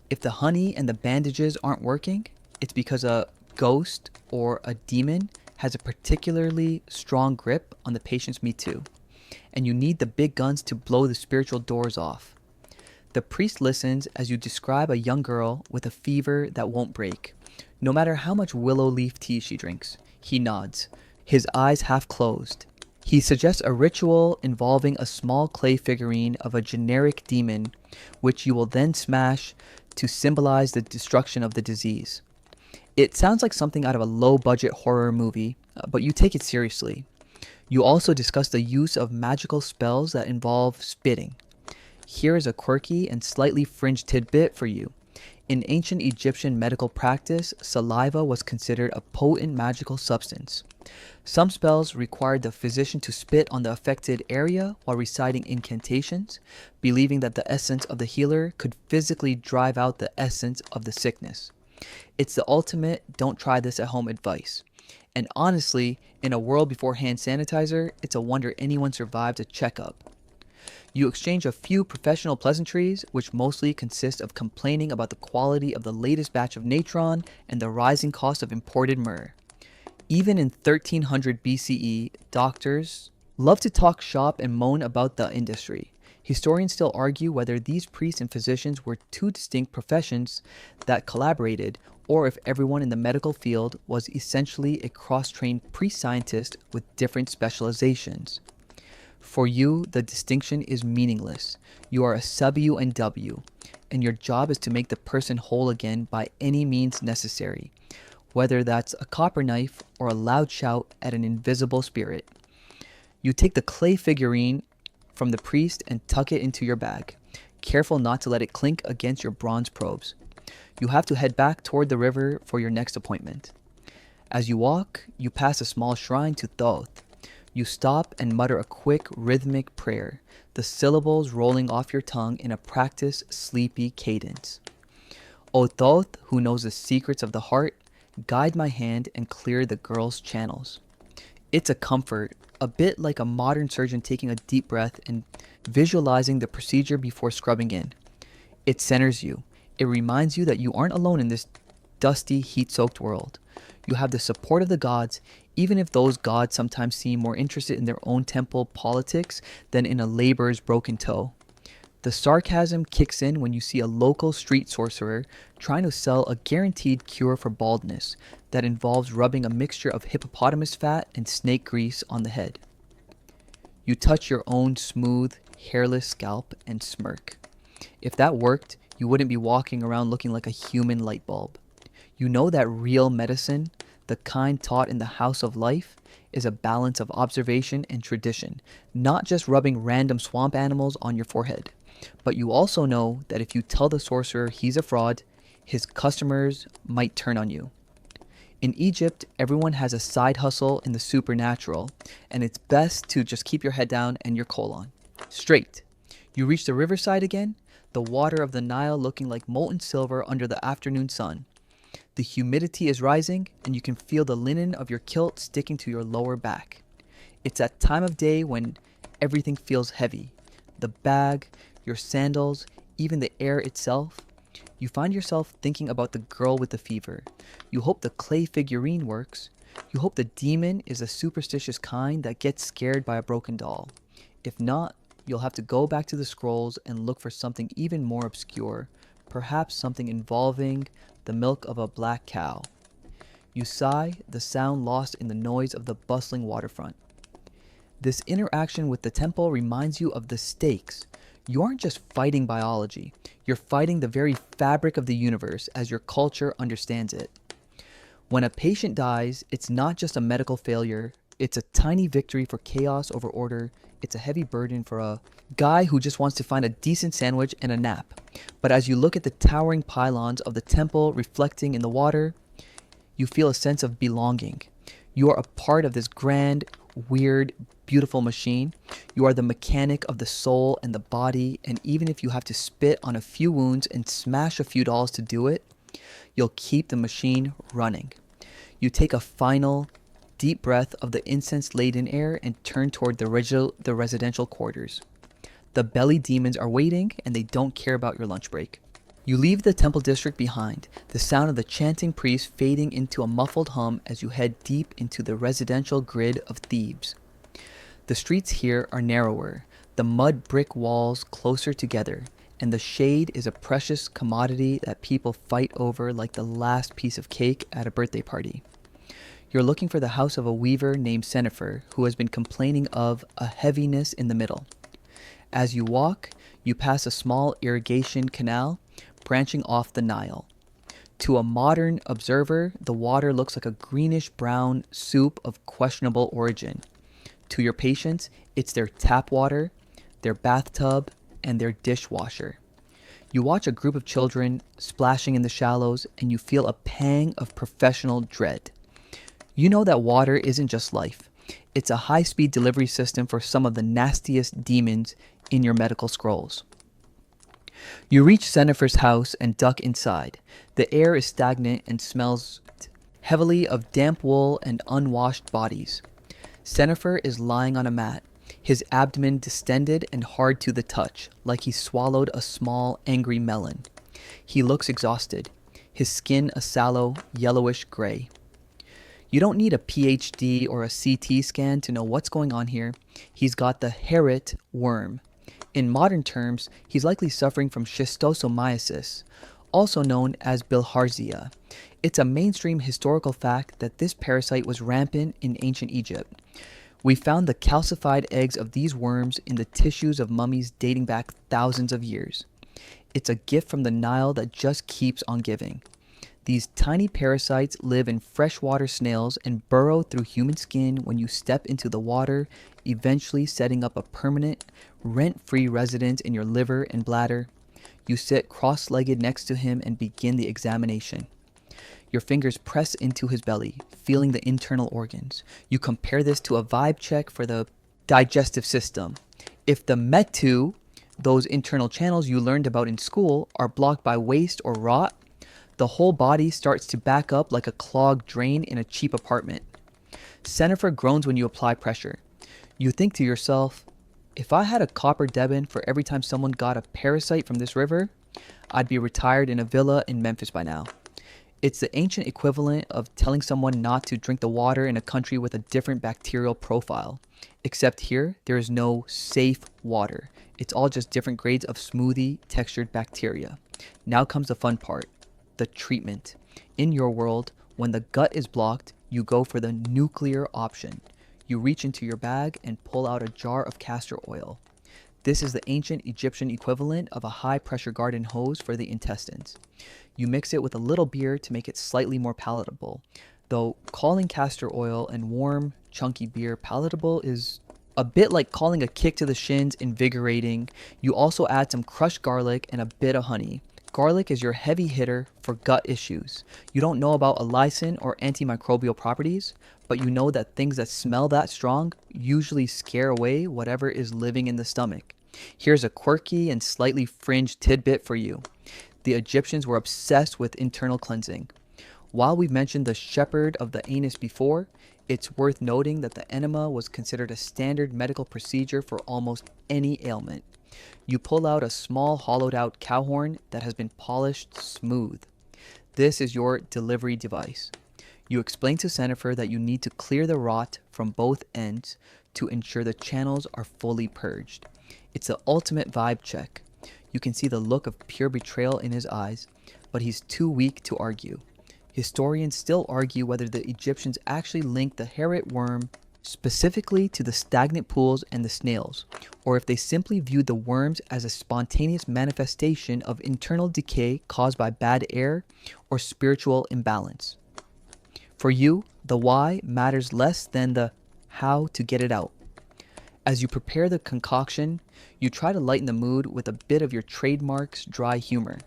If the honey and the bandages aren't working, it's because a ghost or a demon has a particularly strong grip on the patient's Me Too, and you need the big guns to blow the spiritual doors off. The priest listens as you describe a young girl with a fever that won't break, no matter how much willow leaf tea she drinks. He nods, his eyes half closed. He suggests a ritual involving a small clay figurine of a generic demon, which you will then smash to symbolize the destruction of the disease. It sounds like something out of a low-budget horror movie, but you take it seriously. You also discuss the use of magical spells that involve spitting. Here is a quirky and slightly fringe tidbit for you. In ancient Egyptian medical practice, saliva was considered a potent magical substance. Some spells required the physician to spit on the affected area while reciting incantations, believing that the essence of the healer could physically drive out the essence of the sickness. It's the ultimate don't try this at home advice. And honestly, in a world before hand sanitizer, it's a wonder anyone survived a checkup. You exchange a few professional pleasantries, which mostly consist of complaining about the quality of the latest batch of natron and the rising cost of imported myrrh. Even in 1300 BCE, doctors love to talk shop and moan about the industry. Historians still argue whether these priests and physicians were two distinct professions that collaborated, or if everyone in the medical field was essentially a cross-trained priest-scientist with different specializations. For you, the distinction is meaningless. You are a sub-U and W, and your job is to make the person whole again by any means necessary, whether that's a copper knife or a loud shout at an invisible spirit. You take the clay figurine from the priest and tuck it into your bag, careful not to let it clink against your bronze probes. You have to head back toward the river for your next appointment. As you walk, you pass a small shrine to Thoth. You stop and mutter a quick, rhythmic prayer, the syllables rolling off your tongue in a practiced, sleepy cadence. O Thoth, who knows the secrets of the heart, guide my hand and clear the girl's channels. It's a comfort, a bit like a modern surgeon taking a deep breath and visualizing the procedure before scrubbing in. It centers you. It reminds you that you aren't alone in this dusty, heat-soaked world. You have the support of the gods, even if those gods sometimes seem more interested in their own temple politics than in a laborer's broken toe. The sarcasm kicks in when you see a local street sorcerer trying to sell a guaranteed cure for baldness that involves rubbing a mixture of hippopotamus fat and snake grease on the head. You touch your own smooth, hairless scalp and smirk. If that worked, you wouldn't be walking around looking like a human light bulb. You know that real medicine, the kind taught in the house of life, is a balance of observation and tradition, not just rubbing random swamp animals on your forehead. But you also know that if you tell the sorcerer he's a fraud, his customers might turn on you. In Egypt, everyone has a side hustle in the supernatural, and it's best to just keep your head down and your colon straight. You reach the riverside again, the water of the Nile looking like molten silver under the afternoon sun. The humidity is rising, and you can feel the linen of your kilt sticking to your lower back. It's that time of day when everything feels heavy. The bag, your sandals, even the air itself. You find yourself thinking about the girl with the fever. You hope the clay figurine works. You hope the demon is a superstitious kind that gets scared by a broken doll. If not, you'll have to go back to the scrolls and look for something even more obscure, perhaps something involving the milk of a black cow. You sigh, the sound lost in the noise of the bustling waterfront. This interaction with the temple reminds you of the stakes. You aren't just fighting biology, you're fighting the very fabric of the universe as your culture understands it. When a patient dies, it's not just a medical failure, it's a tiny victory for chaos over order. It's a heavy burden for a guy who just wants to find a decent sandwich and a nap. But as you look at the towering pylons of the temple reflecting in the water, you feel a sense of belonging. You are a part of this grand, weird, beautiful machine. You are the mechanic of the soul and the body, and even if you have to spit on a few wounds and smash a few dolls to do it, you'll keep the machine running. You take a final deep breath of the incense-laden air and turn toward the residential quarters. The belly demons are waiting, and they don't care about your lunch break. You leave the temple district behind, the sound of the chanting priest fading into a muffled hum as you head deep into the residential grid of Thebes. The streets here are narrower, the mud brick walls closer together, and the shade is a precious commodity that people fight over like the last piece of cake at a birthday party. You're looking for the house of a weaver named Senifer, who has been complaining of a heaviness in the middle. As you walk, you pass a small irrigation canal branching off the Nile. To a modern observer, the water looks like a greenish-brown soup of questionable origin. To your patients, it's their tap water, their bathtub, and their dishwasher. You watch a group of children splashing in the shallows, and you feel a pang of professional dread. You know that water isn't just life. It's a high-speed delivery system for some of the nastiest demons in your medical scrolls. You reach Senifer's house and duck inside. The air is stagnant and smells heavily of damp wool and unwashed bodies. Senifer is lying on a mat, his abdomen distended and hard to the touch, like he swallowed a small, angry melon. He looks exhausted, his skin a sallow, yellowish gray. You don't need a PhD or a CT scan to know what's going on here. He's got the Herit worm. In modern terms, he's likely suffering from schistosomiasis, also known as bilharzia. It's a mainstream historical fact that this parasite was rampant in ancient Egypt. We found the calcified eggs of these worms in the tissues of mummies dating back thousands of years. It's a gift from the Nile that just keeps on giving. These tiny parasites live in freshwater snails and burrow through human skin when you step into the water, eventually setting up a permanent, rent-free residence in your liver and bladder. You sit cross-legged next to him and begin the examination. Your fingers press into his belly, feeling the internal organs. You compare this to a vibe check for the digestive system. If the metu, those internal channels you learned about in school, are blocked by waste or rot, the whole body starts to back up like a clogged drain in a cheap apartment. Cenifer groans when you apply pressure. You think to yourself, if I had a copper debit for every time someone got a parasite from this river, I'd be retired in a villa in Memphis by now. It's the ancient equivalent of telling someone not to drink the water in a country with a different bacterial profile. Except here, there is no safe water. It's all just different grades of smoothie textured bacteria. Now comes the fun part, the treatment. In your world, when the gut is blocked, you go for the nuclear option. You reach into your bag and pull out a jar of castor oil. This is the ancient Egyptian equivalent of a high-pressure garden hose for the intestines. You mix it with a little beer to make it slightly more palatable, though calling castor oil and warm, chunky beer palatable is a bit like calling a kick to the shins invigorating. You also add some crushed garlic and a bit of honey. Garlic is your heavy hitter for gut issues. You don't know about allicin or antimicrobial properties, but you know that things that smell that strong usually scare away whatever is living in the stomach. Here's a quirky and slightly fringed tidbit for you. The Egyptians were obsessed with internal cleansing. While we've mentioned the shepherd of the anus before, it's worth noting that the enema was considered a standard medical procedure for almost any ailment. You pull out a small hollowed out cow horn that has been polished smooth. This is your delivery device. You explain to Cenifer that you need to clear the rot from both ends to ensure the channels are fully purged. It's the ultimate vibe check. You can see the look of pure betrayal in his eyes, but he's too weak to argue. Historians still argue whether the Egyptians actually linked the Herit worm specifically to the stagnant pools and the snails, or if they simply viewed the worms as a spontaneous manifestation of internal decay caused by bad air or spiritual imbalance. For you, the why matters less than the how to get it out. As you prepare the concoction, you try to lighten the mood with a bit of your trademark's dry humor.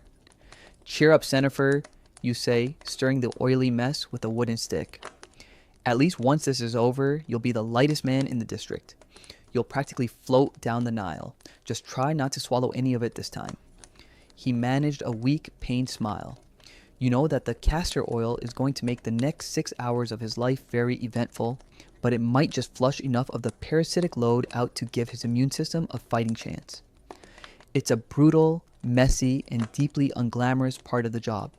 Cheer up, Cenifer, you say, stirring the oily mess with a wooden stick. At least once this is over, you'll be the lightest man in the district. You'll practically float down the Nile. Just try not to swallow any of it this time. He managed a weak, pained smile. You know that the castor oil is going to make the next 6 hours of his life very eventful, but it might just flush enough of the parasitic load out to give his immune system a fighting chance. It's a brutal, messy, and deeply unglamorous part of the job.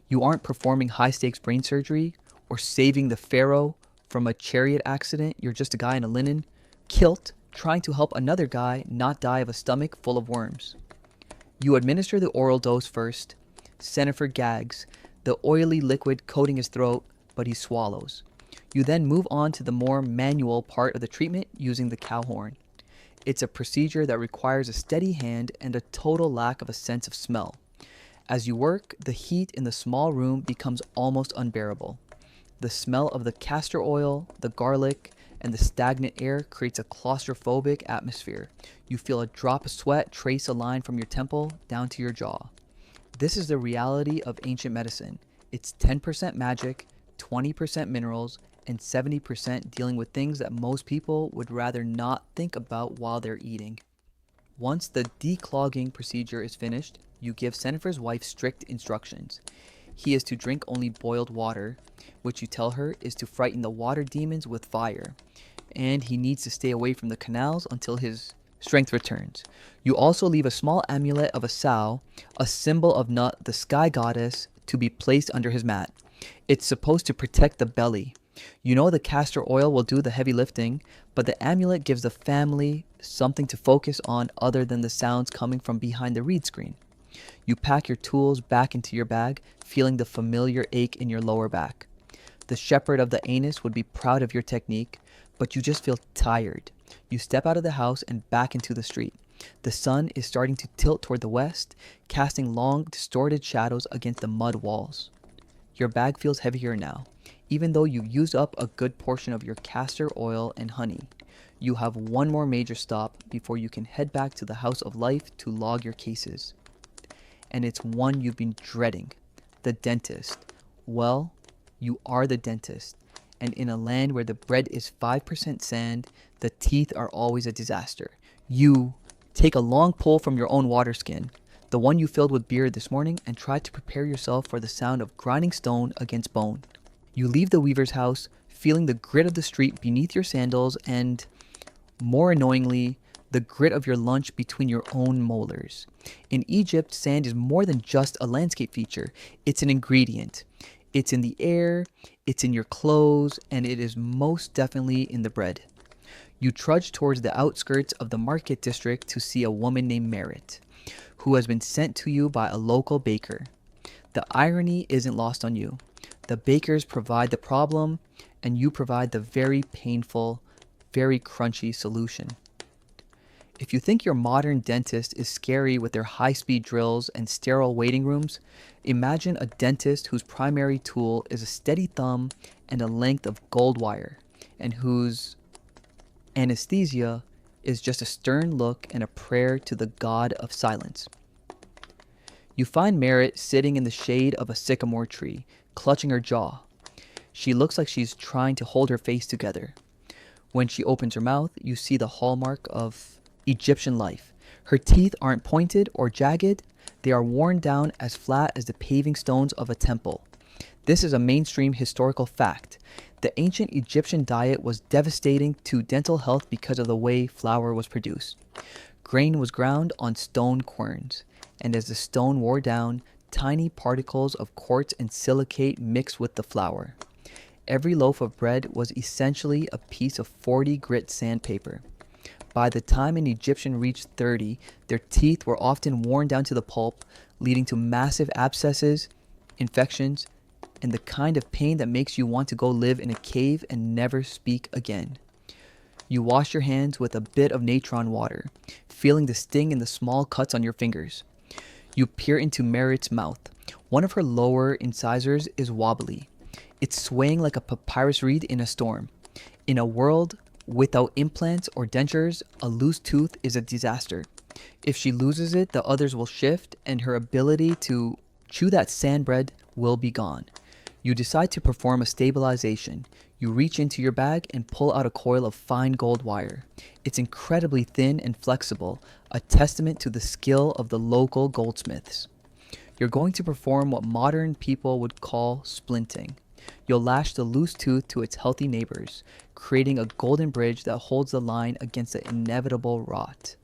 You aren't performing high-stakes brain surgery or saving the pharaoh from a chariot accident. You're just a guy in a linen kilt trying to help another guy not die of a stomach full of worms. You administer the oral dose first. Cenifer gags, the oily liquid coating his throat, but he swallows. You then move on to the more manual part of the treatment using the cow horn. It's a procedure that requires a steady hand and a total lack of a sense of smell. As you work, the heat in the small room becomes almost unbearable. The smell of the castor oil, the garlic, and the stagnant air creates a claustrophobic atmosphere. You feel a drop of sweat trace a line from your temple down to your jaw. This is the reality of ancient medicine. It's 10% magic, 20% minerals, and 70% dealing with things that most people would rather not think about while they're eating. Once the declogging procedure is finished, you give Cenifer's wife strict instructions. He is to drink only boiled water, which you tell her is to frighten the water demons with fire, and he needs to stay away from the canals until his strength returns. You also leave a small amulet of a sow, a symbol of Nut, the sky goddess, to be placed under his mat. It's supposed to protect the belly. You know the castor oil will do the heavy lifting, but the amulet gives the family something to focus on other than the sounds coming from behind the reed screen. You pack your tools back into your bag, feeling the familiar ache in your lower back. The shepherd of the anus would be proud of your technique, but you just feel tired. You step out of the house and back into the street. The sun is starting to tilt toward the west, casting long, distorted shadows against the mud walls. Your bag feels heavier now. Even though you've used up a good portion of your castor oil and honey, you have one more major stop before you can head back to the House of Life to log your cases. And it's one you've been dreading, the dentist. Well, you are the dentist. And in a land where the bread is 5% sand, the teeth are always a disaster. You take a long pull from your own water skin, the one you filled with beer this morning, and try to prepare yourself for the sound of grinding stone against bone. You leave the weaver's house, feeling the grit of the street beneath your sandals and, more annoyingly, the grit of your lunch between your own molars. In Egypt, sand is more than just a landscape feature, it's an ingredient. It's in the air, it's in your clothes, and it is most definitely in the bread. You trudge towards the outskirts of the market district to see a woman named Merritt, who has been sent to you by a local baker. The irony isn't lost on you. The bakers provide the problem, and you provide the very painful, very crunchy solution. If you think your modern dentist is scary with their high-speed drills and sterile waiting rooms, imagine a dentist whose primary tool is a steady thumb and a length of gold wire, and whose anesthesia is just a stern look and a prayer to the god of silence. You find Merritt sitting in the shade of a sycamore tree, clutching her jaw. She looks like she's trying to hold her face together. When she opens her mouth, you see the hallmark of Egyptian life. Her teeth aren't pointed or jagged, they are worn down as flat as the paving stones of a temple. This is a mainstream historical fact. The ancient Egyptian diet was devastating to dental health because of the way flour was produced. Grain was ground on stone querns, and as the stone wore down, tiny particles of quartz and silicate mixed with the flour. Every loaf of bread was essentially a piece of 40 grit sandpaper. By the time an Egyptian reached 30, their teeth were often worn down to the pulp, leading to massive abscesses, infections, and the kind of pain that makes you want to go live in a cave and never speak again. You wash your hands with a bit of natron water, feeling the sting in the small cuts on your fingers. You peer into Merritt's mouth. One of her lower incisors is wobbly. It's swaying like a papyrus reed in a storm. In a world without implants or dentures, a loose tooth is a disaster. If she loses it, the others will shift, and her ability to chew that sand bread will be gone. You decide to perform a stabilization. You reach into your bag and pull out a coil of fine gold wire. It's incredibly thin and flexible, a testament to the skill of the local goldsmiths. You're going to perform what modern people would call splinting. You'll lash the loose tooth to its healthy neighbors, creating a golden bridge that holds the line against the inevitable rot.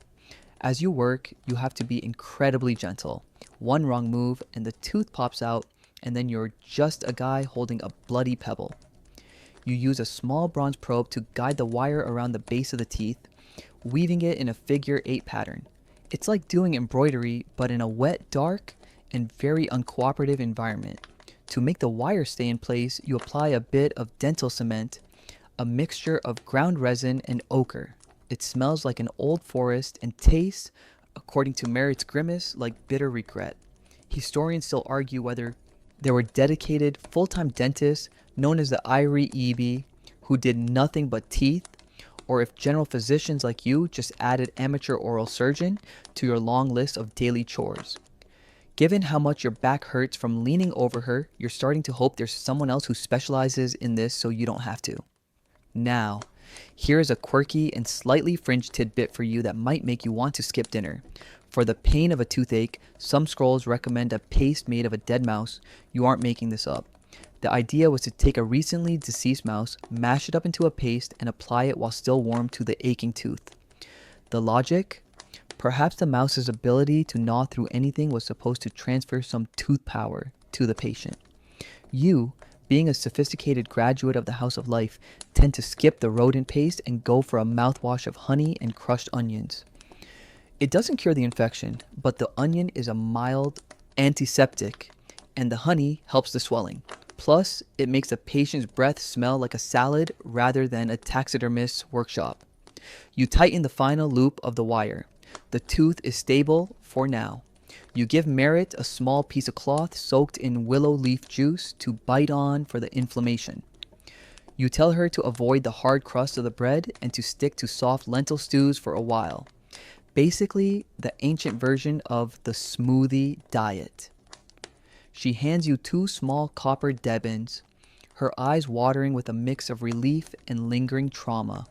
As you work, you have to be incredibly gentle. One wrong move and the tooth pops out, and then you're just a guy holding a bloody pebble. You use a small bronze probe to guide the wire around the base of the teeth, weaving it in a figure 8 pattern. It's like doing embroidery, but in a wet, dark, and very uncooperative environment. To make the wire stay in place, you apply a bit of dental cement, a mixture of ground resin and ochre. It smells like an old forest and tastes, according to Merritt's grimace, like bitter regret. Historians still argue whether there were dedicated full-time dentists known as the Iri who did nothing but teeth, or if general physicians like you just added amateur oral surgeon to your long list of daily chores. Given how much your back hurts from leaning over her, you're starting to hope there's someone else who specializes in this so you don't have to. Now, here is a quirky and slightly fringe tidbit for you that might make you want to skip dinner. For the pain of a toothache, some scrolls recommend a paste made of a dead mouse. You aren't making this up. The idea was to take a recently deceased mouse, mash it up into a paste, and apply it while still warm to the aching tooth. The logic? Perhaps the mouse's ability to gnaw through anything was supposed to transfer some tooth power to the patient. You, being a sophisticated graduate of the House of Life, tend to skip the rodent paste and go for a mouthwash of honey and crushed onions. It doesn't cure the infection, but the onion is a mild antiseptic, and the honey helps the swelling. Plus, it makes the patient's breath smell like a salad rather than a taxidermist's workshop. You tighten the final loop of the wire. The tooth is stable for now. You give Merritt a small piece of cloth soaked in willow leaf juice to bite on for the inflammation. You tell her to avoid the hard crust of the bread and to stick to soft lentil stews for a while. Basically, the ancient version of the smoothie diet. She hands you two small copper debbins, her eyes watering with a mix of relief and lingering trauma.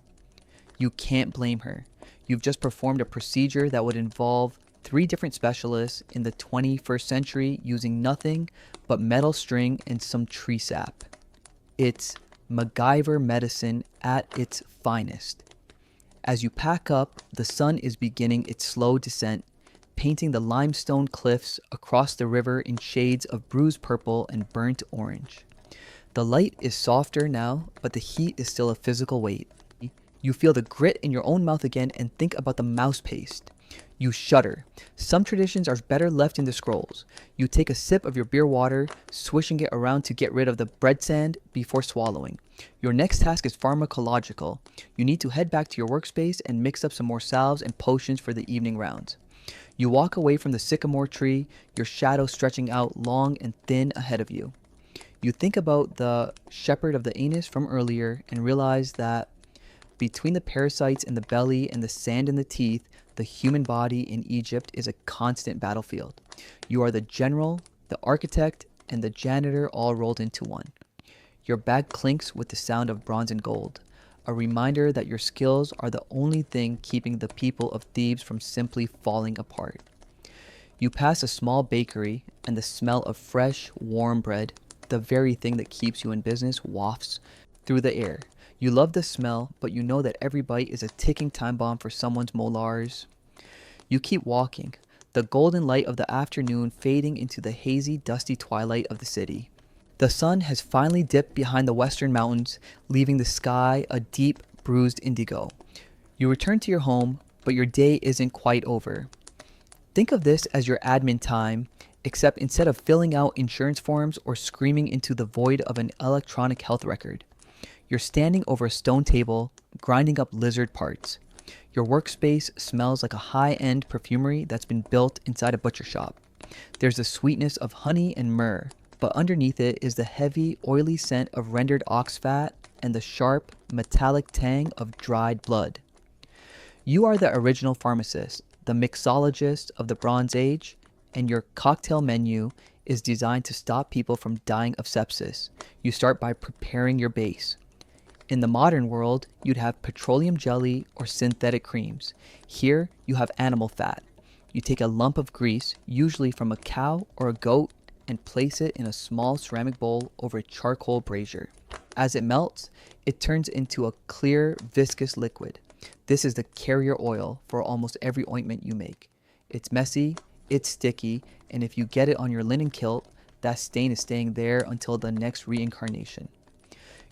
You can't blame her. You've just performed a procedure that would involve 3 different specialists in the 21st century using nothing but metal string and some tree sap. It's MacGyver medicine at its finest. As you pack up, the sun is beginning its slow descent, painting the limestone cliffs across the river in shades of bruised purple and burnt orange. The light is softer now, but the heat is still a physical weight. You feel the grit in your own mouth again and think about the mouse paste. You shudder. Some traditions are better left in the scrolls. You take a sip of your beer water, swishing it around to get rid of the bread sand before swallowing. Your next task is pharmacological. You need to head back to your workspace and mix up some more salves and potions for the evening rounds. You walk away from the sycamore tree, your shadow stretching out long and thin ahead of you. You think about the shepherd of the anus from earlier and realize that between the parasites in the belly and the sand in the teeth, the human body in Egypt is a constant battlefield. You are the general, the architect, and the janitor all rolled into one. Your bag clinks with the sound of bronze and gold, a reminder that your skills are the only thing keeping the people of Thebes from simply falling apart. You pass a small bakery, and the smell of fresh, warm bread, the very thing that keeps you in business, wafts through the air. You love the smell, but you know that every bite is a ticking time bomb for someone's molars. You keep walking, the golden light of the afternoon fading into the hazy, dusty twilight of the city. The sun has finally dipped behind the western mountains, leaving the sky a deep, bruised indigo. You return to your home, but your day isn't quite over. Think of this as your admin time, except instead of filling out insurance forms or screaming into the void of an electronic health record, you're standing over a stone table, grinding up lizard parts. Your workspace smells like a high-end perfumery that's been built inside a butcher shop. There's the sweetness of honey and myrrh, but underneath it is the heavy, oily scent of rendered ox fat and the sharp, metallic tang of dried blood. You are the original pharmacist, the mixologist of the Bronze Age, and your cocktail menu is designed to stop people from dying of sepsis. You start by preparing your base. In the modern world, you'd have petroleum jelly or synthetic creams. Here, you have animal fat. You take a lump of grease, usually from a cow or a goat, and place it in a small ceramic bowl over a charcoal brazier. As it melts, it turns into a clear, viscous liquid. This is the carrier oil for almost every ointment you make. It's messy, it's sticky, and if you get it on your linen kilt, that stain is staying there until the next reincarnation.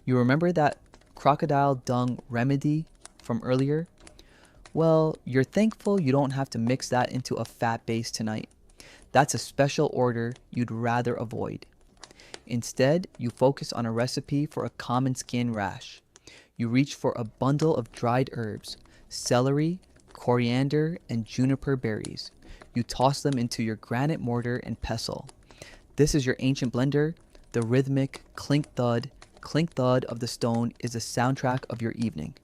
You remember that crocodile dung remedy from earlier? Well, you're thankful you don't have to mix that into a fat base tonight. That's a special order you'd rather avoid. Instead, you focus on a recipe for a common skin rash. You reach for a bundle of dried herbs, celery, coriander, and juniper berries. You toss them into your granite mortar and pestle. This is your ancient blender. The rhythmic clink thud of the stone is the soundtrack of your evening.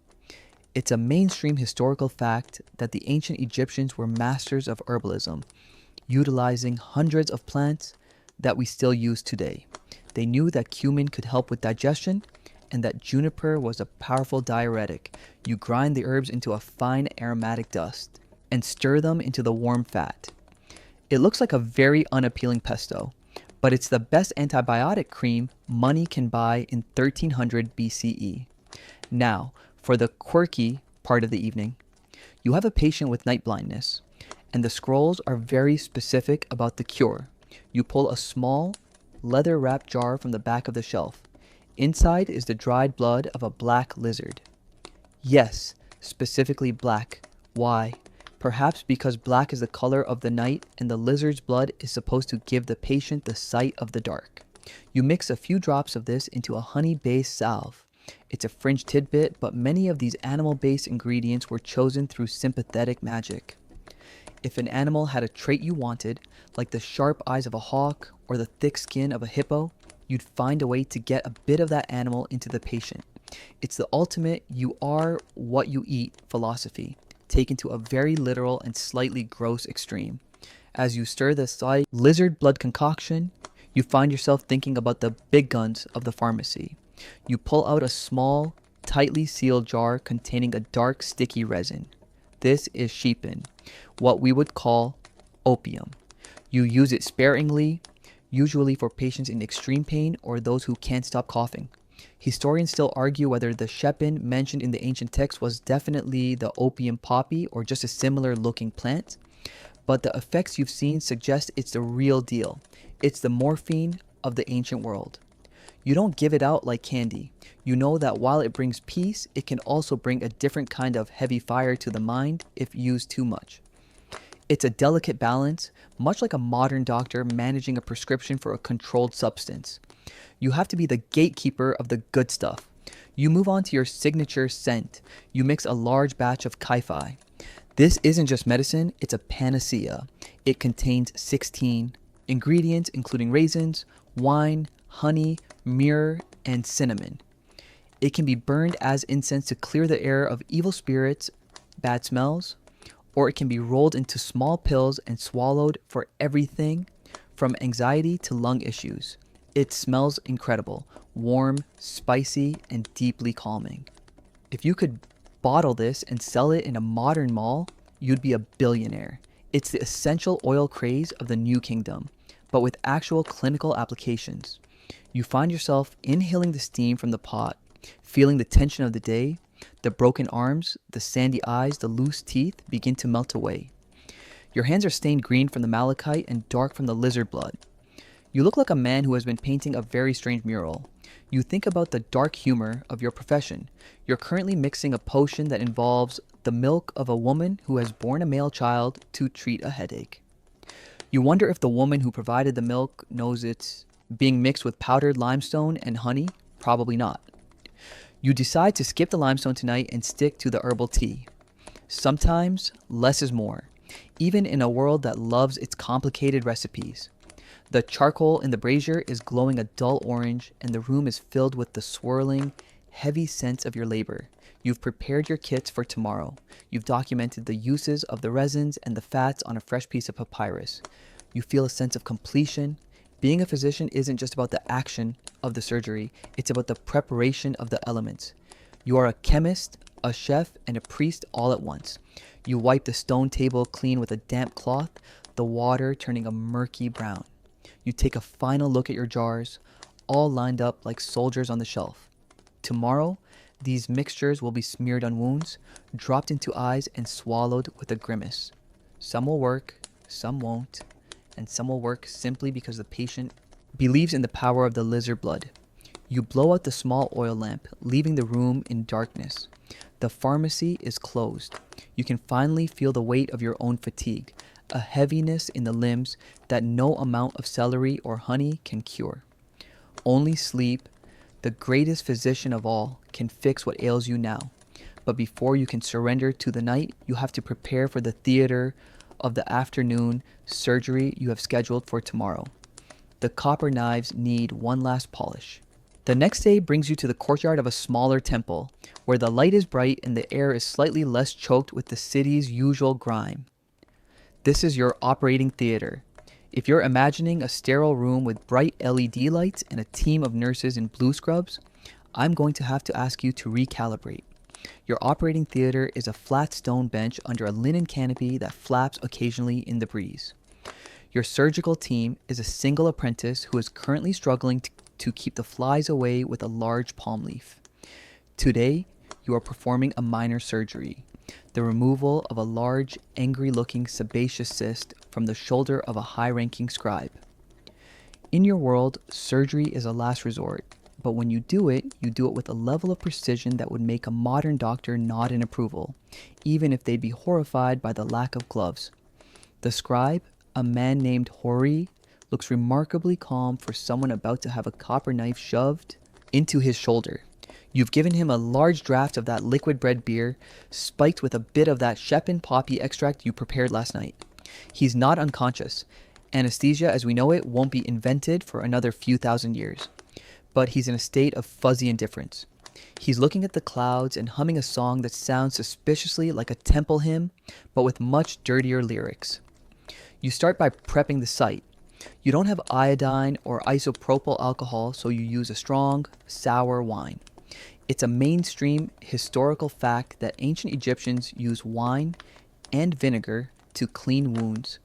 It's a mainstream historical fact that the ancient Egyptians were masters of herbalism, utilizing hundreds of plants that we still use today. They knew that cumin could help with digestion and that juniper was a powerful diuretic. You grind the herbs into a fine aromatic dust and stir them into the warm fat. It looks like a very unappealing pesto, but it's the best antibiotic cream money can buy in 1300 BCE. Now, for the quirky part of the evening. You have a patient with night blindness, and the scrolls are very specific about the cure. You pull a small, leather-wrapped jar from the back of the shelf. Inside is the dried blood of a black lizard. Yes, specifically black. Why? Perhaps because black is the color of the night and the lizard's blood is supposed to give the patient the sight of the dark. You mix a few drops of this into a honey-based salve. It's a fringe tidbit, but many of these animal-based ingredients were chosen through sympathetic magic. If an animal had a trait you wanted, like the sharp eyes of a hawk or the thick skin of a hippo, you'd find a way to get a bit of that animal into the patient. It's the ultimate you are what you eat philosophy, taken to a very literal and slightly gross extreme. As you stir the slight lizard blood concoction, You find yourself thinking about the big guns of the pharmacy. You pull out a small, tightly sealed jar containing a dark, sticky resin. This is sheepin, what we would call opium. You use it sparingly, usually for patients in extreme pain or those who can't stop coughing. Historians still argue whether the shepin mentioned in the ancient text was definitely the opium poppy or just a similar looking plant, but the effects you've seen suggest it's the real deal. It's the morphine of the ancient world. You don't give it out like candy. You know that while it brings peace, it can also bring a different kind of heavy fire to the mind if used too much. It's a delicate balance, much like a modern doctor managing a prescription for a controlled substance. You have to be the gatekeeper of the good stuff. You move on to your signature scent. You mix a large batch of kai-fi. This isn't just medicine, it's a panacea. It contains 16 ingredients, including raisins, wine, honey, myrrh, and cinnamon. It can be burned as incense to clear the air of evil spirits, bad smells, or it can be rolled into small pills and swallowed for everything from anxiety to lung issues. It smells incredible, warm, spicy, and deeply calming. If you could bottle this and sell it in a modern mall, you'd be a billionaire. It's the essential oil craze of the New Kingdom, but with actual clinical applications. You find yourself inhaling the steam from the pot, feeling the tension of the day. The broken arms, the sandy eyes, the loose teeth begin to melt away. Your hands are stained green from the malachite and dark from the lizard blood. You look like a man who has been painting a very strange mural. You think about the dark humor of your profession. You're currently mixing a potion that involves the milk of a woman who has borne a male child to treat a headache. You wonder if the woman who provided the milk knows it's being mixed with powdered limestone and honey. Probably not. You decide to skip the limestone tonight and stick to the herbal tea. Sometimes less is more, even in a world that loves its complicated recipes. The charcoal in the brazier is glowing a dull orange, and the room is filled with the swirling, heavy scents of your labor. You've prepared your kits for tomorrow. You've documented the uses of the resins and the fats on a fresh piece of papyrus. You feel a sense of completion. Being a physician isn't just about the action of the surgery, it's about the preparation of the elements. You are a chemist, a chef, and a priest all at once. You wipe the stone table clean with a damp cloth, the water turning a murky brown. You take a final look at your jars, all lined up like soldiers on the shelf. Tomorrow, these mixtures will be smeared on wounds, dropped into eyes, and swallowed with a grimace. Some will work, some won't, and some will work simply because the patient believes in the power of the lizard blood. You blow out the small oil lamp, leaving the room in darkness. The pharmacy is closed. You can finally feel the weight of your own fatigue, a heaviness in the limbs that no amount of celery or honey can cure. Only sleep, the greatest physician of all, can fix what ails you now. But before you can surrender to the night, you have to prepare for the theater of the afternoon surgery you have scheduled for tomorrow. The copper knives need one last polish. The next day brings you to the courtyard of a smaller temple, where the light is bright and the air is slightly less choked with the city's usual grime. This is your operating theater. If you're imagining a sterile room with bright LED lights and a team of nurses in blue scrubs, I'm going to have to ask you to recalibrate. Your operating theater is a flat stone bench under a linen canopy that flaps occasionally in the breeze. Your surgical team is a single apprentice who is currently struggling to keep the flies away with a large palm leaf. Today, you are performing a minor surgery, the removal of a large, angry-looking sebaceous cyst from the shoulder of a high-ranking scribe. In your world, surgery is a last resort, but when you do it with a level of precision that would make a modern doctor nod in approval, even if they'd be horrified by the lack of gloves. The scribe, a man named Hori, looks remarkably calm for someone about to have a copper knife shoved into his shoulder. You've given him a large draft of that liquid bread beer, spiked with a bit of that Shepin poppy extract you prepared last night. He's not unconscious. Anesthesia as we know it won't be invented for another few thousand years. But he's in a state of fuzzy indifference. He's looking at the clouds and humming a song that sounds suspiciously like a temple hymn, but with much dirtier lyrics. You start by prepping the site. You don't have iodine or isopropyl alcohol, so you use a strong, sour wine. It's a mainstream historical fact that ancient Egyptians used wine and vinegar to clean wounds,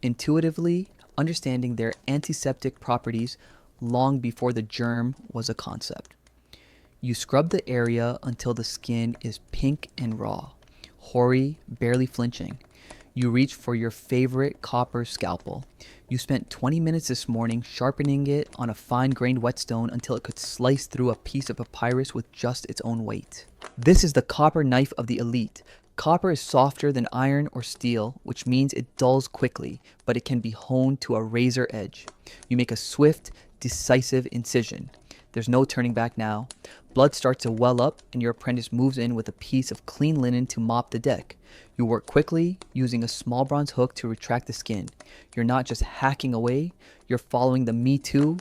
intuitively understanding their antiseptic properties long before the germ was a concept. You scrub the area until the skin is pink and raw, hoary, barely flinching. You reach for your favorite copper scalpel. You spent 20 minutes this morning sharpening it on a fine-grained whetstone until it could slice through a piece of papyrus with just its own weight. This is the copper knife of the elite. Copper is softer than iron or steel, which means it dulls quickly, but it can be honed to a razor edge. You make a swift, decisive incision. There's no turning back now. Blood starts to well up, and your apprentice moves in with a piece of clean linen to mop the deck. You work quickly, using a small bronze hook to retract the skin. You're not just hacking away, you're following the Me Too,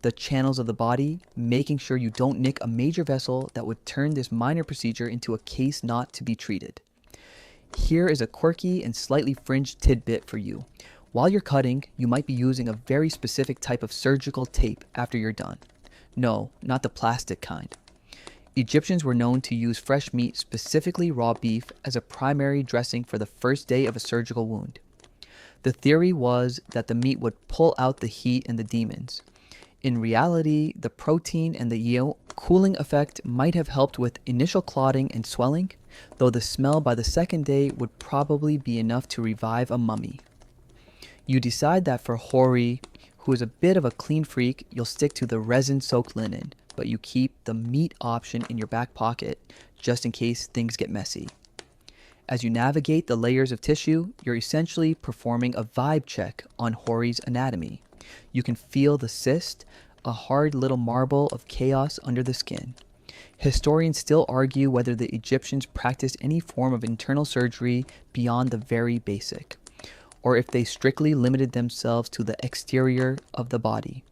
the channels of the body, making sure you don't nick a major vessel that would turn this minor procedure into a case not to be treated. Here is a quirky and slightly fringed tidbit for you. While you're cutting, you might be using a very specific type of surgical tape after you're done. No, not the plastic kind. Egyptians were known to use fresh meat, specifically raw beef, as a primary dressing for the first day of a surgical wound. The theory was that the meat would pull out the heat and the demons. In reality, the protein and the cooling effect might have helped with initial clotting and swelling, though the smell by the second day would probably be enough to revive a mummy. You decide that for Hori, who is a bit of a clean freak, you'll stick to the resin-soaked linen, but you keep the meat option in your back pocket just in case things get messy. As you navigate the layers of tissue, you're essentially performing a vibe check on Hori's anatomy. You can feel the cyst, a hard little marble of chaos under the skin. Historians still argue whether the Egyptians practiced any form of internal surgery beyond the very basic, or if they strictly limited themselves to the exterior of the body.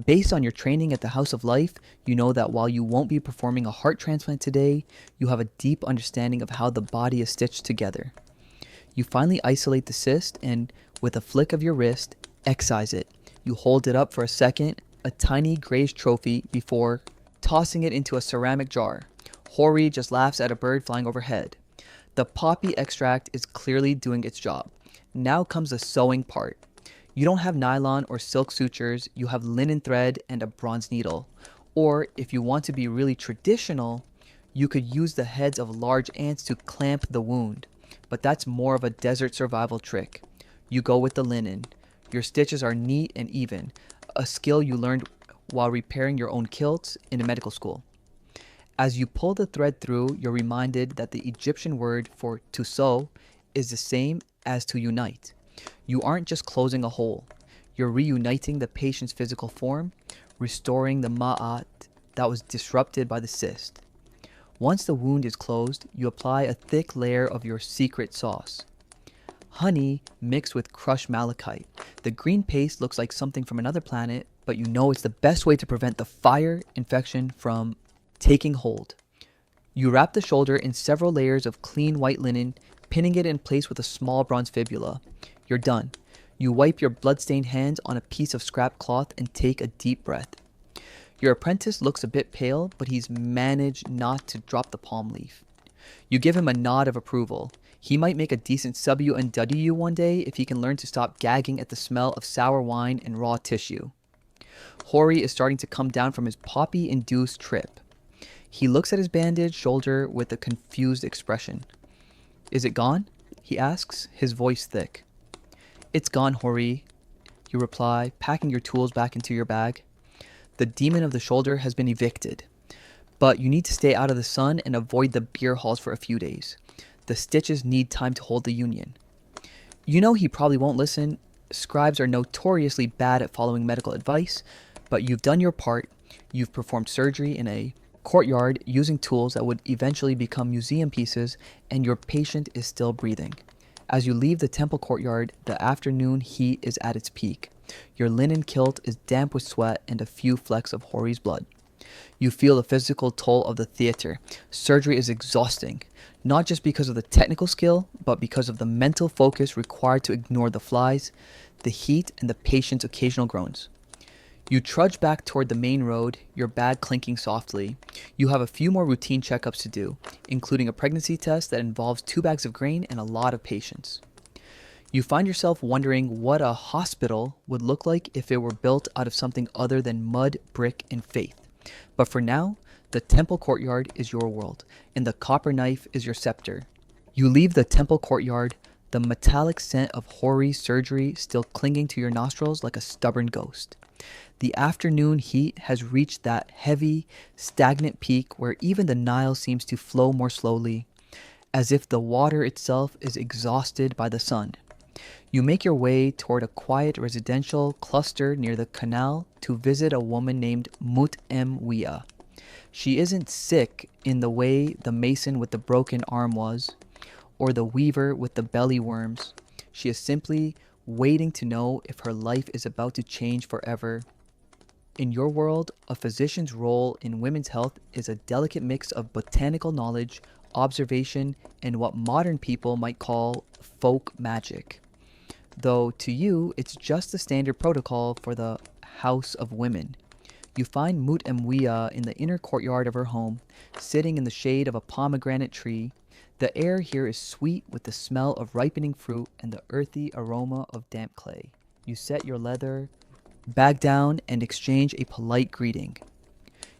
Based on your training at the House of Life, you know that while you won't be performing a heart transplant today, you have a deep understanding of how the body is stitched together. You finally isolate the cyst and, with a flick of your wrist, excise it. You hold it up for a second, a tiny grayish trophy, before tossing it into a ceramic jar. Hori just laughs at a bird flying overhead. The poppy extract is clearly doing its job. Now comes the sewing part. You don't have nylon or silk sutures, you have linen thread and a bronze needle. Or, if you want to be really traditional, you could use the heads of large ants to clamp the wound. But that's more of a desert survival trick. You go with the linen. Your stitches are neat and even, a skill you learned while repairing your own kilts in a medical school. As you pull the thread through, you're reminded that the Egyptian word for to sew is the same as to unite. You aren't just closing a hole, you're reuniting the patient's physical form, restoring the ma'at that was disrupted by the cyst. Once the wound is closed, you apply a thick layer of your secret sauce. Honey mixed with crushed malachite. The green paste looks like something from another planet, but you know it's the best way to prevent the fire infection from taking hold. You wrap the shoulder in several layers of clean white linen, pinning it in place with a small bronze fibula. You're done. You wipe your blood-stained hands on a piece of scrap cloth and take a deep breath. Your apprentice looks a bit pale, but he's managed not to drop the palm leaf. You give him a nod of approval. He might make a decent W&W one day if he can learn to stop gagging at the smell of sour wine and raw tissue. Hori is starting to come down from his poppy-induced trip. He looks at his bandaged shoulder with a confused expression. "Is it gone?" he asks, his voice thick. "It's gone, Hori," you reply, packing your tools back into your bag. The demon of the shoulder has been evicted, but you need to stay out of the sun and avoid the beer halls for a few days. The stitches need time to hold the union. You know he probably won't listen. Scribes are notoriously bad at following medical advice, but you've done your part. You've performed surgery in a courtyard using tools that would eventually become museum pieces, and your patient is still breathing. As you leave the temple courtyard, the afternoon heat is at its peak. Your linen kilt is damp with sweat and a few flecks of Hori's blood. You feel the physical toll of the theater. Surgery is exhausting, not just because of the technical skill, but because of the mental focus required to ignore the flies, the heat, and the patient's occasional groans. You trudge back toward the main road, your bag clinking softly. You have a few more routine checkups to do, including a pregnancy test that involves 2 bags of grain and a lot of patience. You find yourself wondering what a hospital would look like if it were built out of something other than mud, brick, and faith. But for now, the temple courtyard is your world, and the copper knife is your scepter. You leave the temple courtyard, the metallic scent of hoary surgery still clinging to your nostrils like a stubborn ghost. The afternoon heat has reached that heavy, stagnant peak where even the Nile seems to flow more slowly, as if the water itself is exhausted by the sun. You make your way toward a quiet residential cluster near the canal to visit a woman named Mut-em-Wia. She isn't sick in the way the mason with the broken arm was, or the weaver with the belly worms. She is simply waiting to know if her life is about to change forever. In your world, a physician's role in women's health is a delicate mix of botanical knowledge, observation, and what modern people might call folk magic. Though to you, it's just the standard protocol for the House of Women. You find Mut-em-Wia in the inner courtyard of her home, sitting in the shade of a pomegranate tree. The air here is sweet with the smell of ripening fruit and the earthy aroma of damp clay. You set your leather bag down and exchange a polite greeting.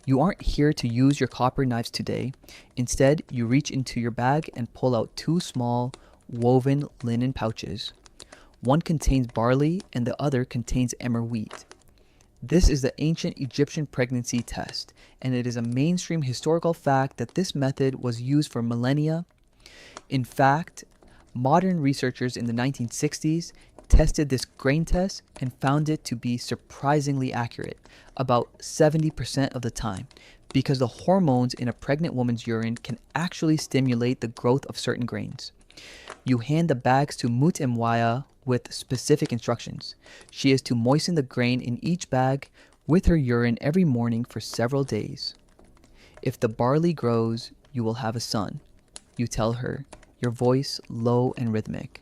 You aren't here to use your copper knives today. Instead, you reach into your bag and pull out 2 small, woven linen pouches. One contains barley and the other contains emmer wheat. This is the ancient Egyptian pregnancy test, and it is a mainstream historical fact that this method was used for millennia. In fact, modern researchers in the 1960s tested this grain test and found it to be surprisingly accurate, about 70% of the time, because the hormones in a pregnant woman's urine can actually stimulate the growth of certain grains. You hand the bags to Mut-em-Wia with specific instructions. She is to moisten the grain in each bag with her urine every morning for several days. If the barley grows, you will have a son, you tell her, your voice low and rhythmic.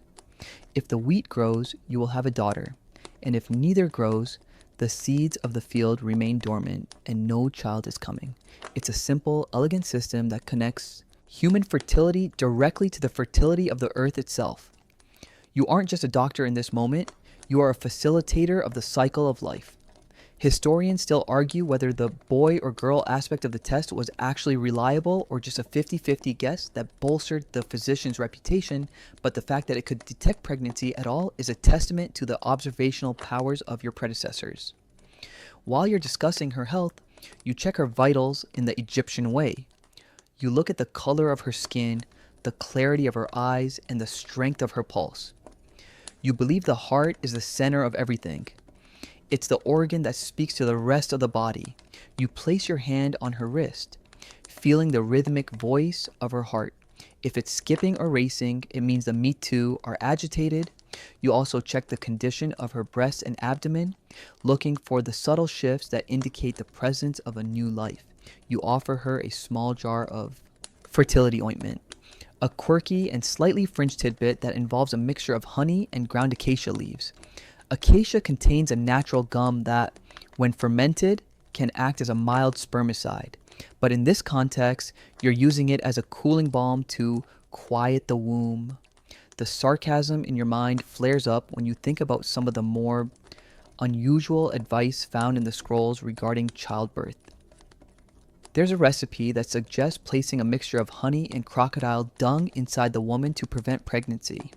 If the wheat grows, you will have a daughter, and if neither grows, the seeds of the field remain dormant and no child is coming. It's a simple, elegant system that connects human fertility directly to the fertility of the earth itself. You aren't just a doctor in this moment, you are a facilitator of the cycle of life. Historians still argue whether the boy or girl aspect of the test was actually reliable or just a 50-50 guess that bolstered the physician's reputation, but the fact that it could detect pregnancy at all is a testament to the observational powers of your predecessors. While you're discussing her health, you check her vitals in the Egyptian way. You look at the color of her skin, the clarity of her eyes, and the strength of her pulse. You believe the heart is the center of everything. It's the organ that speaks to the rest of the body. You place your hand on her wrist, feeling the rhythmic voice of her heart. If it's skipping or racing, it means the me too are agitated. You also check the condition of her breast and abdomen, looking for the subtle shifts that indicate the presence of a new life. You offer her a small jar of fertility ointment, a quirky and slightly fringed tidbit that involves a mixture of honey and ground acacia leaves. Acacia contains a natural gum that, when fermented, can act as a mild spermicide. But in this context, you're using it as a cooling balm to quiet the womb. The sarcasm in your mind flares up when you think about some of the more unusual advice found in the scrolls regarding childbirth. There's a recipe that suggests placing a mixture of honey and crocodile dung inside the woman to prevent pregnancy.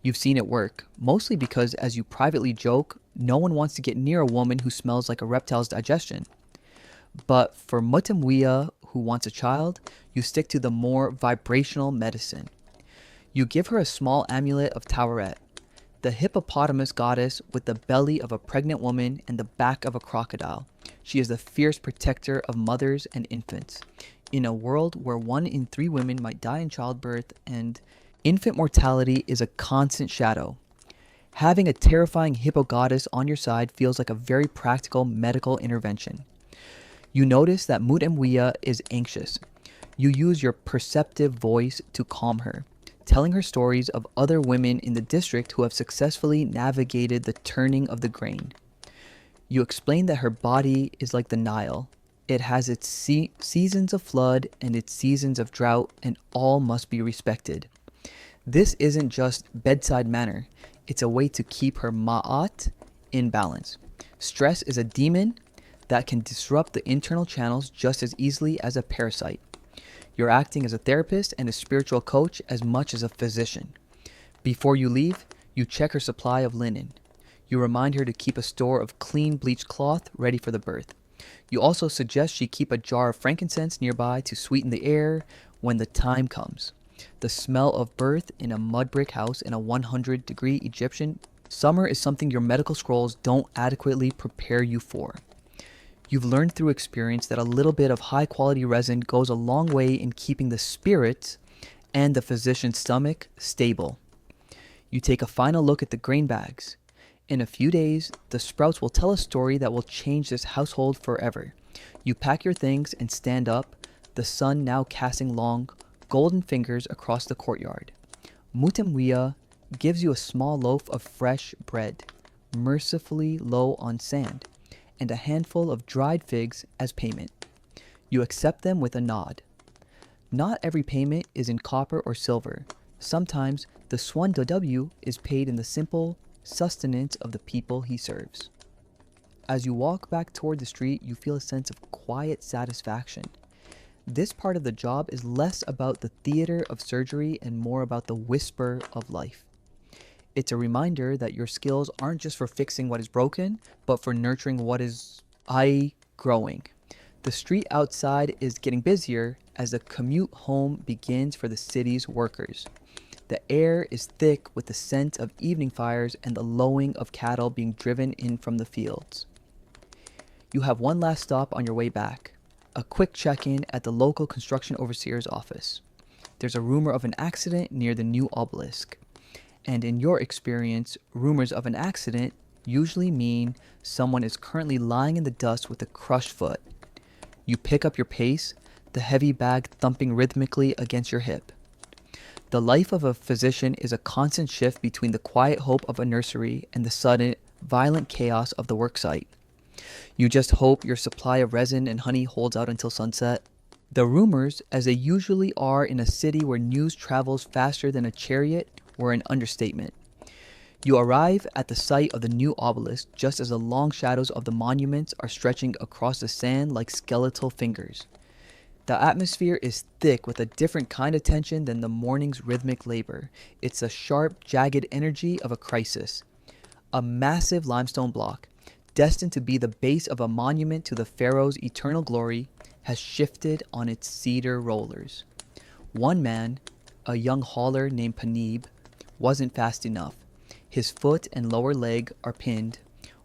You've seen it work, mostly because, as you privately joke, no one wants to get near a woman who smells like a reptile's digestion. But for Mut-em-Wia, who wants a child, you stick to the more vibrational medicine. You give her a small amulet of Taweret, the hippopotamus goddess with the belly of a pregnant woman and the back of a crocodile. She is the fierce protector of mothers and infants. In a world where 1 in 3 women might die in childbirth and infant mortality is a constant shadow, having a terrifying hippo goddess on your side feels like a very practical medical intervention. You notice that Mutemwiya is anxious. You use your perceptive voice to calm her, telling her stories of other women in the district who have successfully navigated the turning of the grain. You explain that her body is like the Nile. It has its seasons of flood and its seasons of drought, and all must be respected. This isn't just bedside manner, it's a way to keep her ma'at in balance. Stress is a demon that can disrupt the internal channels just as easily as a parasite. You're acting as a therapist and a spiritual coach as much as a physician. Before you leave, you check her supply of linen. You remind her to keep a store of clean bleached cloth ready for the birth. You also suggest she keep a jar of frankincense nearby to sweeten the air when the time comes. The smell of birth in a mud brick house in a 100-degree Egyptian summer is something your medical scrolls don't adequately prepare you for. You've learned through experience that a little bit of high-quality resin goes a long way in keeping the spirit and the physician's stomach stable. You take a final look at the grain bags. In a few days, the sprouts will tell a story that will change this household forever. You pack your things and stand up, the sun now casting long, golden fingers across the courtyard. Mutemwiya gives you a small loaf of fresh bread, mercifully low on sand, and a handful of dried figs as payment. You accept them with a nod. Not every payment is in copper or silver. Sometimes the Swan Dow is paid in the simple sustenance of the people he serves. As you walk back toward the street, you feel a sense of quiet satisfaction. This part of the job is less about the theater of surgery and more about the whisper of life. It's a reminder that your skills aren't just for fixing what is broken, but for nurturing what is growing. The street outside is getting busier as the commute home begins for the city's workers. The air is thick with the scent of evening fires and the lowing of cattle being driven in from the fields. You have one last stop on your way back, a quick check-in at the local construction overseer's office. There's a rumor of an accident near the new obelisk. And in your experience, rumors of an accident usually mean someone is currently lying in the dust with a crushed foot. You pick up your pace, the heavy bag thumping rhythmically against your hip. The life of a physician is a constant shift between the quiet hope of a nursery and the sudden, violent chaos of the worksite. You just hope your supply of resin and honey holds out until sunset. The rumors, as they usually are in a city where news travels faster than a chariot, were an understatement. You arrive at the site of the new obelisk just as the long shadows of the monuments are stretching across the sand like skeletal fingers. The atmosphere is thick with a different kind of tension than the morning's rhythmic labor. It's a sharp, jagged energy of a crisis. A massive limestone block, destined to be the base of a monument to the pharaoh's eternal glory, has shifted on its cedar rollers. One man, a young hauler named Panib, wasn't fast enough. His foot and lower leg are pinned,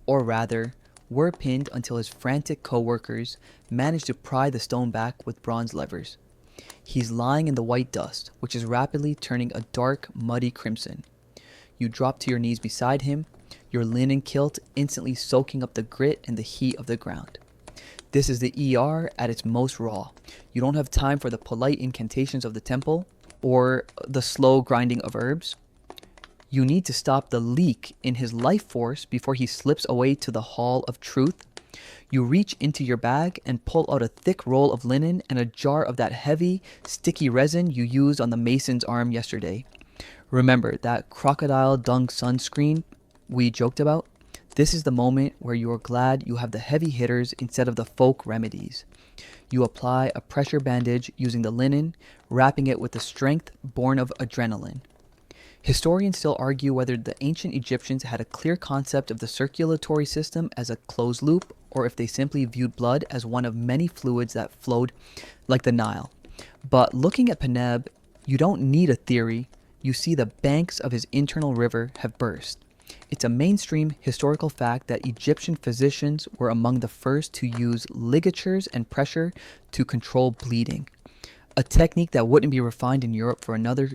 or rather, were pinned until his frantic co-workers managed to pry the stone back with bronze levers. He's lying in the white dust, which is rapidly turning a dark, muddy crimson. You drop to your knees beside him, your linen kilt instantly soaking up the grit and the heat of the ground. This is the ER at its most raw. You don't have time for the polite incantations of the temple or the slow grinding of herbs. You need to stop the leak in his life force before he slips away to the hall of truth. You reach into your bag and pull out a thick roll of linen and a jar of that heavy, sticky resin you used on the mason's arm yesterday. Remember that crocodile dung sunscreen we joked about? This is the moment where you are glad you have the heavy hitters instead of the folk remedies. You apply a pressure bandage using the linen, wrapping it with the strength born of adrenaline. Historians still argue whether the ancient Egyptians had a clear concept of the circulatory system as a closed loop, or if they simply viewed blood as one of many fluids that flowed like the Nile. But looking at Peneb, you don't need a theory. You see the banks of his internal river have burst. It's a mainstream historical fact that Egyptian physicians were among the first to use ligatures and pressure to control bleeding, a technique that wouldn't be refined in Europe for another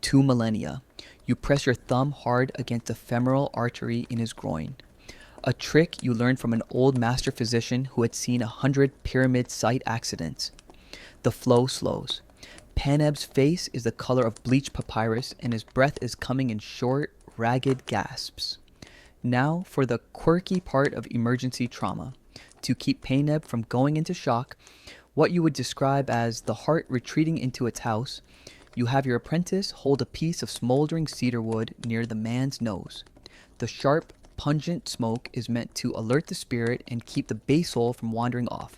2 millennia. You press your thumb hard against the femoral artery in his groin. a trick you learned from an old master physician who had seen 100 pyramid site accidents. The flow slows. Paneb's face is the color of bleached papyrus, and his breath is coming in short, ragged gasps. Now for the quirky part of emergency trauma. To keep Paneb from going into shock, what you would describe as the heart retreating into its house, you have your apprentice hold a piece of smoldering cedar wood near the man's nose. The sharp, pungent smoke is meant to alert the spirit and keep the base soul from wandering off.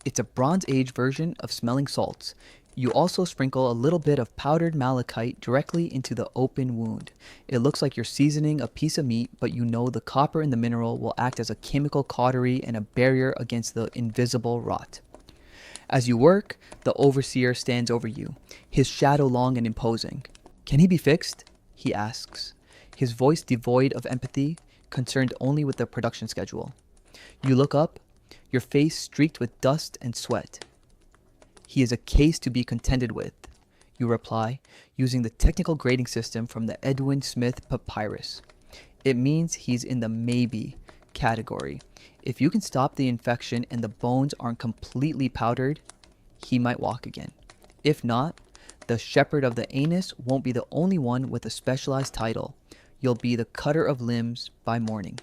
It's a Bronze Age version of smelling salts. You also sprinkle a little bit of powdered malachite directly into the open wound. It looks like you're seasoning a piece of meat, but you know the copper in the mineral will act as a chemical cautery and a barrier against the invisible rot. As you work, the overseer stands over you, his shadow long and imposing. "Can he be fixed?" he asks, his voice devoid of empathy, concerned only with the production schedule. You look up, your face streaked with dust and sweat. "He is a case to be contended with," you reply, using the technical grading system from the Edwin Smith papyrus. It means he's in the maybe category. If you can stop the infection and the bones aren't completely powdered, he might walk again. If not, the shepherd of the anus won't be the only one with a specialized title. You'll be the cutter of limbs by morning.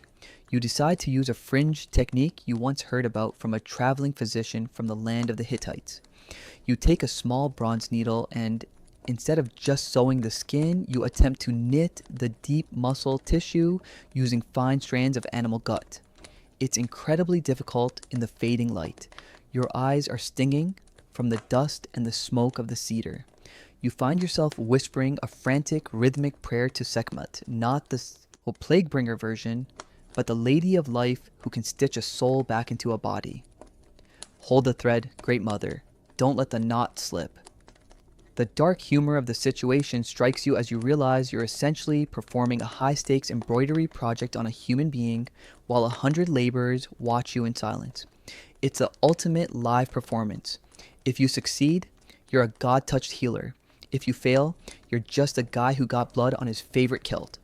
You decide to use a fringe technique you once heard about from a traveling physician from the land of the Hittites. You take a small bronze needle and, instead of just sewing the skin, you attempt to knit the deep muscle tissue using fine strands of animal gut. It's incredibly difficult in the fading light. Your eyes are stinging from the dust and the smoke of the cedar. You find yourself whispering a frantic, rhythmic prayer to Sekhmet, not the plague-bringer version, but the Lady of Life who can stitch a soul back into a body. Hold the thread, Great Mother. Don't let the knot slip. The dark humor of the situation strikes you as you realize you're essentially performing a high-stakes embroidery project on a human being while 100 laborers watch you in silence. It's the ultimate live performance. If you succeed, you're a God-touched healer. If you fail, you're just a guy who got blood on his favorite kilt.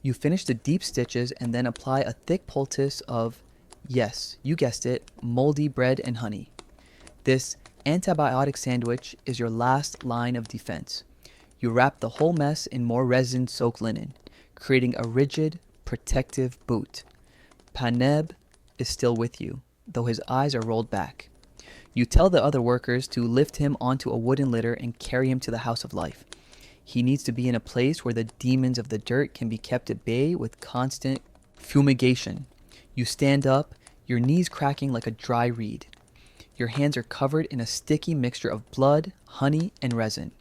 You finish the deep stitches and then apply a thick poultice of, yes, you guessed it, moldy bread and honey. This antibiotic sandwich is your last line of defense. You wrap the whole mess in more resin-soaked linen, creating a rigid, protective boot. Paneb is still with you, though his eyes are rolled back. You tell the other workers to lift him onto a wooden litter and carry him to the House of Life. He needs to be in a place where the demons of the dirt can be kept at bay with constant fumigation. You stand up, your knees cracking like a dry reed. Your hands are covered in a sticky mixture of blood, honey, and resin.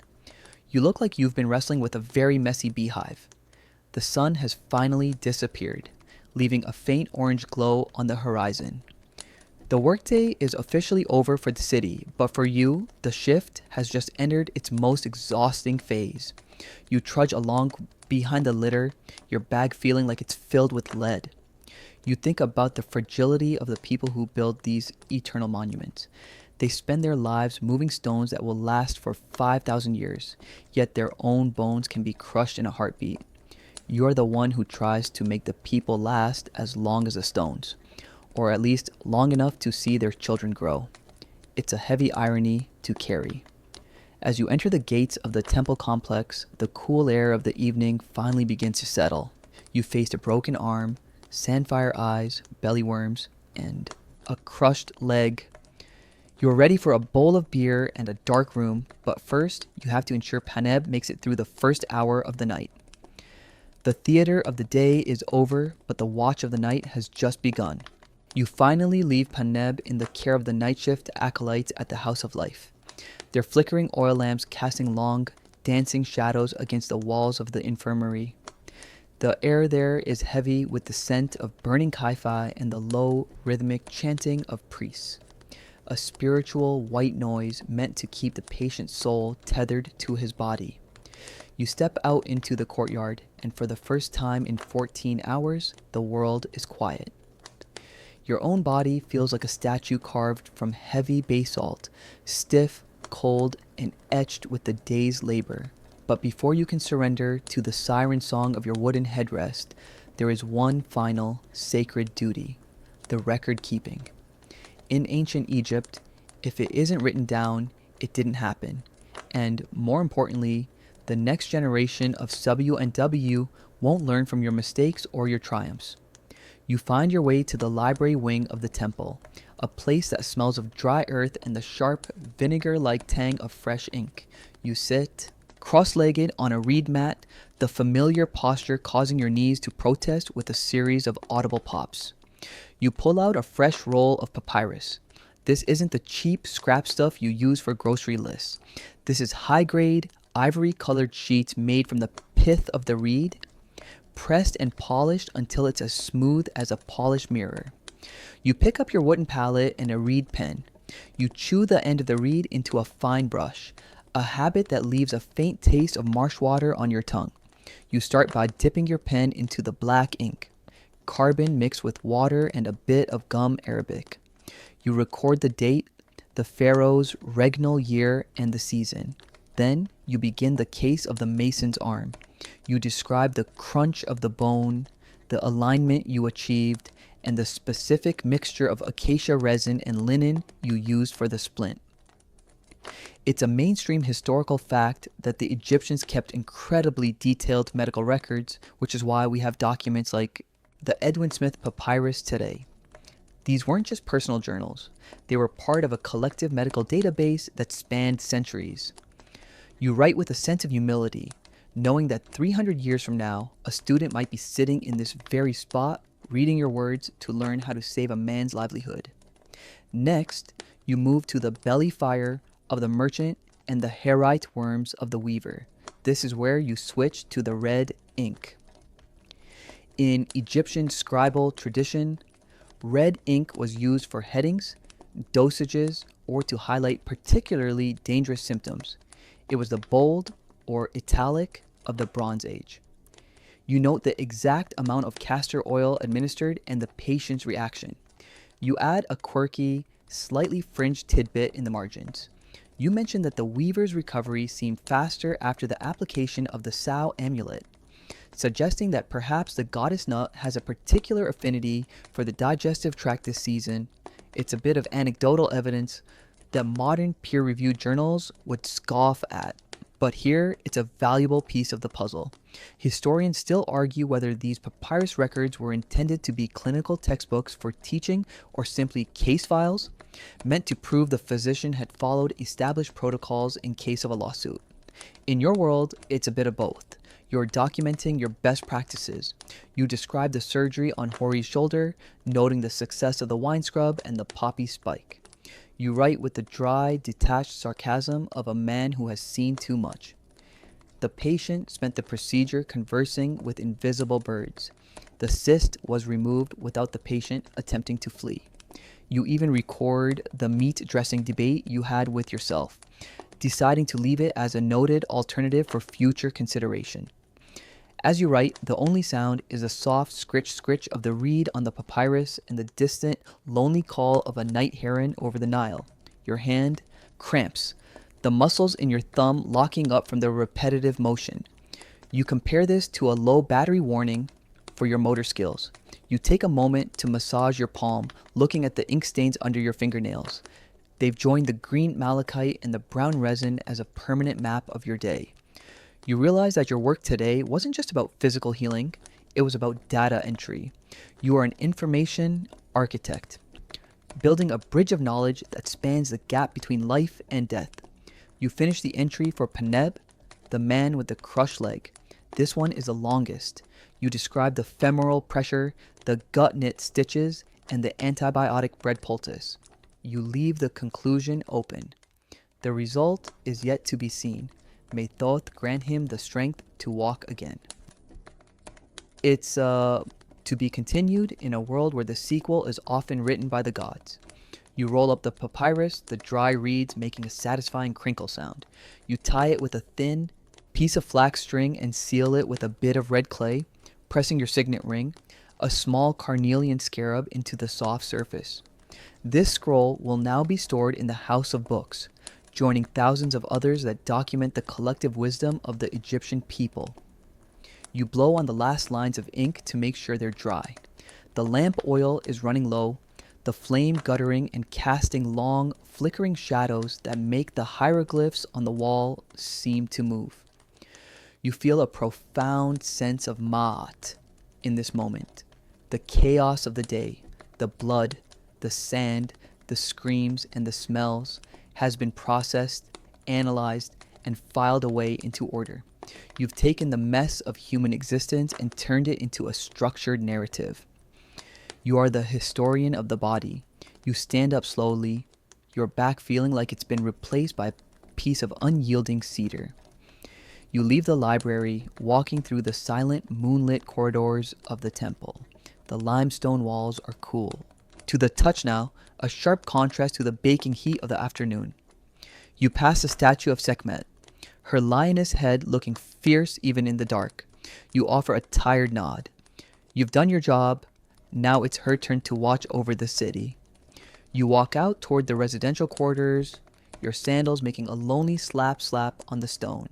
You look like you've been wrestling with a very messy beehive. The sun has finally disappeared, leaving a faint orange glow on the horizon. The workday is officially over for the city, but for you, the shift has just entered its most exhausting phase. You trudge along behind the litter, your bag feeling like it's filled with lead. You think about the fragility of the people who build these eternal monuments. They spend their lives moving stones that will last for 5,000 years, yet their own bones can be crushed in a heartbeat. You're the one who tries to make the people last as long as the stones, or at least long enough to see their children grow. It's a heavy irony to carry. As you enter the gates of the temple complex, the cool air of the evening finally begins to settle. You face a broken arm, sandfire eyes, belly worms, and a crushed leg. You're ready for a bowl of beer and a dark room, but first you have to ensure Paneb makes it through the first hour of the night. The theater of the day is over, but the watch of the night has just begun. You finally leave Paneb in the care of the night shift acolytes at the House of Life, their flickering oil lamps casting long, dancing shadows against the walls of the infirmary. The air there is heavy with the scent of burning kaifi and the low, rhythmic chanting of priests, a spiritual white noise meant to keep the patient's soul tethered to his body. You step out into the courtyard, and for the first time in 14 hours, the world is quiet. Your own body feels like a statue carved from heavy basalt, stiff, cold, and etched with the day's labor. But before you can surrender to the siren song of your wooden headrest, there is one final sacred duty: the record keeping. In ancient Egypt, if it isn't written down, it didn't happen. And more importantly, the next generation of W&W won't learn from your mistakes or your triumphs. You find your way to the library wing of the temple, a place that smells of dry earth and the sharp, vinegar-like tang of fresh ink. You sit, cross-legged on a reed mat, the familiar posture causing your knees to protest with a series of audible pops. You pull out a fresh roll of papyrus. This isn't the cheap scrap stuff you use for grocery lists. This is high-grade, ivory-colored sheets made from the pith of the reed, pressed and polished until it's as smooth as a polished mirror. You pick up your wooden palette and a reed pen. You chew the end of the reed into a fine brush, a habit that leaves a faint taste of marsh water on your tongue. You start by dipping your pen into the black ink, carbon mixed with water and a bit of gum arabic. You record the date, the pharaoh's regnal year, and the season. Then you begin the case of the mason's arm. You describe the crunch of the bone, the alignment you achieved, and the specific mixture of acacia resin and linen you used for the splint. It's a mainstream historical fact that the Egyptians kept incredibly detailed medical records, which is why we have documents like the Edwin Smith Papyrus today. These weren't just personal journals. They were part of a collective medical database that spanned centuries. You write with a sense of humility, knowing that 300 years from now, a student might be sitting in this very spot, reading your words to learn how to save a man's livelihood. Next, you move to the belly fire of the merchant and the herite worms of the weaver. This is where you switch to the red ink. In Egyptian scribal tradition, red ink was used for headings, dosages, or to highlight particularly dangerous symptoms. It was the bold or italic of the Bronze Age. You note the exact amount of castor oil administered and the patient's reaction. You add a quirky, slightly fringed tidbit in the margins. You mention that the weaver's recovery seemed faster after the application of the sow amulet, suggesting that perhaps the goddess nut has a particular affinity for the digestive tract this season. It's a bit of anecdotal evidence that modern peer-reviewed journals would scoff at. But here, it's a valuable piece of the puzzle. Historians still argue whether these papyrus records were intended to be clinical textbooks for teaching or simply case files, meant to prove the physician had followed established protocols in case of a lawsuit. In your world, it's a bit of both. You're documenting your best practices. You describe the surgery on Hori's shoulder, noting the success of the wine scrub and the poppy spike. You write with the dry, detached sarcasm of a man who has seen too much. The patient spent the procedure conversing with invisible birds. The cyst was removed without the patient attempting to flee. You even record the meat dressing debate you had with yourself, deciding to leave it as a noted alternative for future consideration. As you write, the only sound is the soft scritch-scritch of the reed on the papyrus and the distant, lonely call of a night heron over the Nile. Your hand cramps, the muscles in your thumb locking up from the repetitive motion. You compare this to a low battery warning for your motor skills. You take a moment to massage your palm, looking at the ink stains under your fingernails. They've joined the green malachite and the brown resin as a permanent map of your day. You realize that your work today wasn't just about physical healing, it was about data entry. You are an information architect, building a bridge of knowledge that spans the gap between life and death. You finish the entry for Peneb, the man with the crushed leg. This one is the longest. You describe the femoral pressure, the gut knit stitches, and the antibiotic bread poultice. You leave the conclusion open. The result is yet to be seen. May Thoth grant him the strength to walk again. It's to be continued in a world where the sequel is often written by the gods. You roll up the papyrus, the dry reeds making a satisfying crinkle sound. You tie it with a thin piece of flax string and seal it with a bit of red clay, pressing your signet ring, a small carnelian scarab, into the soft surface. This scroll will now be stored in the House of Books, joining thousands of others that document the collective wisdom of the Egyptian people. You blow on the last lines of ink to make sure they're dry. The lamp oil is running low, the flame guttering and casting long, flickering shadows that make the hieroglyphs on the wall seem to move. You feel a profound sense of Ma'at in this moment. The chaos of the day, the blood, the sand, the screams, and the smells has been processed, analyzed, and filed away into order. You've taken the mess of human existence and turned it into a structured narrative. You are the historian of the body. You stand up slowly, your back feeling like it's been replaced by a piece of unyielding cedar. You leave the library, walking through the silent, moonlit corridors of the temple. The limestone walls are cool. To the touch now, a sharp contrast to the baking heat of the afternoon. You pass the statue of Sekhmet, her lioness head looking fierce even in the dark. You offer a tired nod. You've done your job. Now it's her turn to watch over the city. You walk out toward the residential quarters, your sandals making a lonely slap on the stone.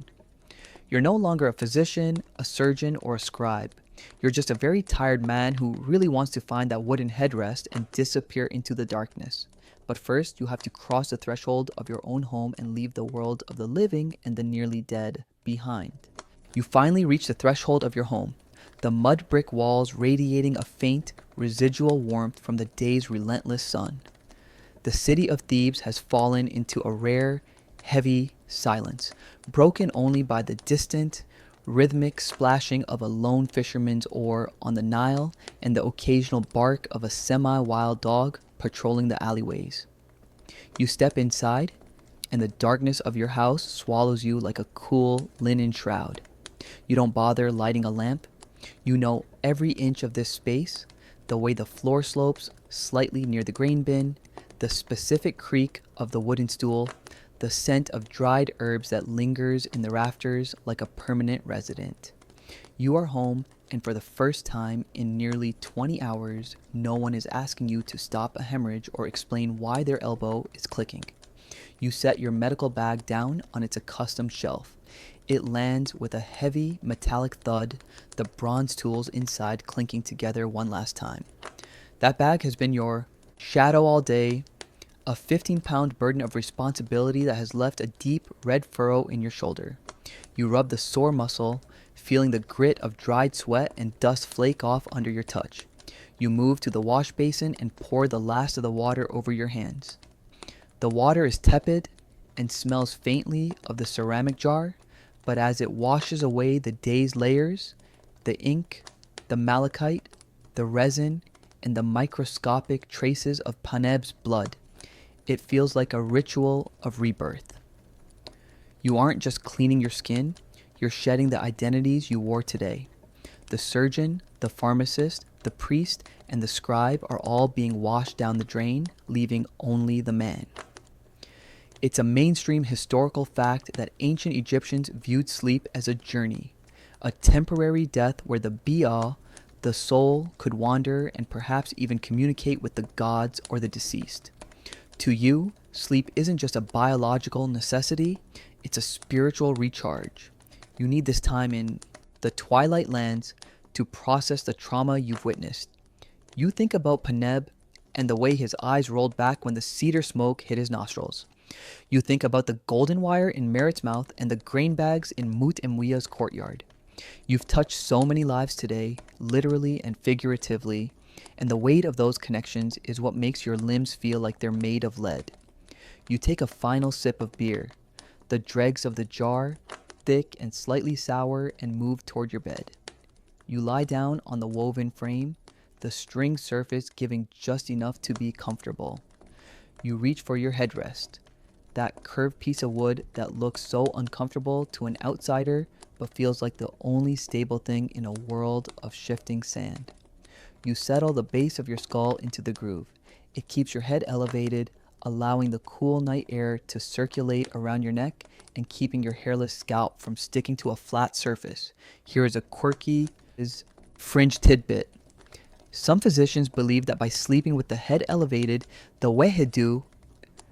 You're no longer a physician, a surgeon, or a scribe. You're just a very tired man who really wants to find that wooden headrest and disappear into the darkness. But first, you have to cross the threshold of your own home and leave the world of the living and the nearly dead behind. You finally reach the threshold of your home, the mud brick walls radiating a faint, residual warmth from the day's relentless sun. The city of Thebes has fallen into a rare, heavy silence, broken only by the distant, rhythmic splashing of a lone fisherman's oar on the Nile and the occasional bark of a semi-wild dog patrolling the alleyways. You step inside, and the darkness of your house swallows you like a cool linen shroud. You don't bother lighting a lamp. You know every inch of this space, the way the floor slopes slightly near the grain bin, the specific creak of the wooden stool, the scent of dried herbs that lingers in the rafters like a permanent resident. You are home, and for the first time in nearly 20 hours, no one is asking you to stop a hemorrhage or explain why their elbow is clicking. You set your medical bag down on its accustomed shelf. It lands with a heavy metallic thud, the bronze tools inside clinking together one last time. That bag has been your shadow all day, a 15-pound burden of responsibility that has left a deep red furrow in your shoulder. You rub the sore muscle, feeling the grit of dried sweat and dust flake off under your touch. You move to the wash basin and pour the last of the water over your hands. The water is tepid and smells faintly of the ceramic jar, but as it washes away the day's layers, the ink, the malachite, the resin, and the microscopic traces of Paneb's blood, it feels like a ritual of rebirth. You aren't just cleaning your skin, you're shedding the identities you wore today. The surgeon, the pharmacist, the priest, and the scribe are all being washed down the drain, leaving only the man. It's a mainstream historical fact that ancient Egyptians viewed sleep as a journey, a temporary death where the Bi'a, the soul, could wander and perhaps even communicate with the gods or the deceased. To you, sleep isn't just a biological necessity, it's a spiritual recharge. You need this time in the twilight lands to process the trauma you've witnessed. You think about Paneb and the way his eyes rolled back when the cedar smoke hit his nostrils. You think about the golden wire in Merritt's mouth and the grain bags in Mut and Muia's courtyard. You've touched so many lives today, literally and figuratively, and the weight of those connections is what makes your limbs feel like they're made of lead. You take a final sip of beer, the dregs of the jar, thick and slightly sour, and move toward your bed. You lie down on the woven frame, the string surface giving just enough to be comfortable. You reach for your headrest, that curved piece of wood that looks so uncomfortable to an outsider but feels like the only stable thing in a world of shifting sand. You settle the base of your skull into the groove. It keeps your head elevated, allowing the cool night air to circulate around your neck and keeping your hairless scalp from sticking to a flat surface. Here is a quirky fringe tidbit. Some physicians believe that by sleeping with the head elevated, the wehedu,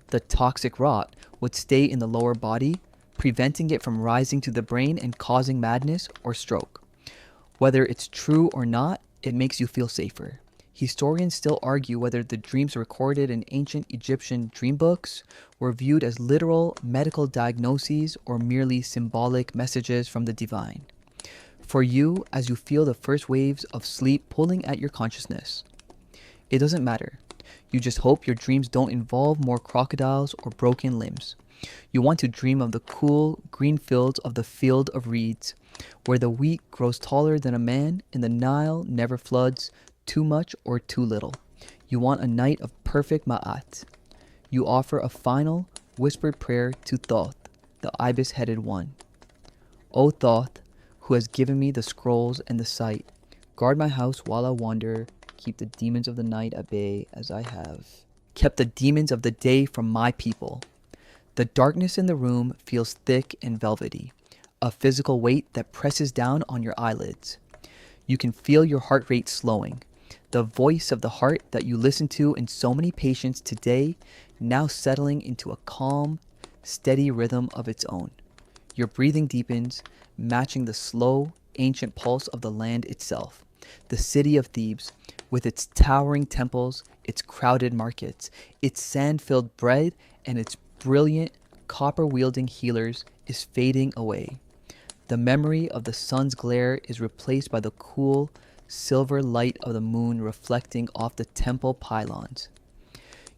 the toxic rot, would stay in the lower body, preventing it from rising to the brain and causing madness or stroke. Whether it's true or not, it makes you feel safer. Historians still argue whether the dreams recorded in ancient Egyptian dream books were viewed as literal medical diagnoses or merely symbolic messages from the divine. For you, as you feel the first waves of sleep pulling at your consciousness, it doesn't matter. You just hope your dreams don't involve more crocodiles or broken limbs. You want to dream of the cool, green fields of the field of reeds, where the wheat grows taller than a man and the Nile never floods too much or too little. You want a night of perfect ma'at. You offer a final, whispered prayer to Thoth, the ibis-headed one. O Thoth, who has given me the scrolls and the sight, guard my house while I wander, keep the demons of the night at bay as I have kept the demons of the day from my people. The darkness in the room feels thick and velvety, a physical weight that presses down on your eyelids. You can feel your heart rate slowing, the voice of the heart that you listen to in so many patients today now settling into a calm, steady rhythm of its own. Your breathing deepens, matching the slow, ancient pulse of the land itself, the city of Thebes, with its towering temples, its crowded markets, its sand-filled bread, and its brilliant, copper-wielding healers is fading away. The memory of the sun's glare is replaced by the cool, silver light of the moon reflecting off the temple pylons.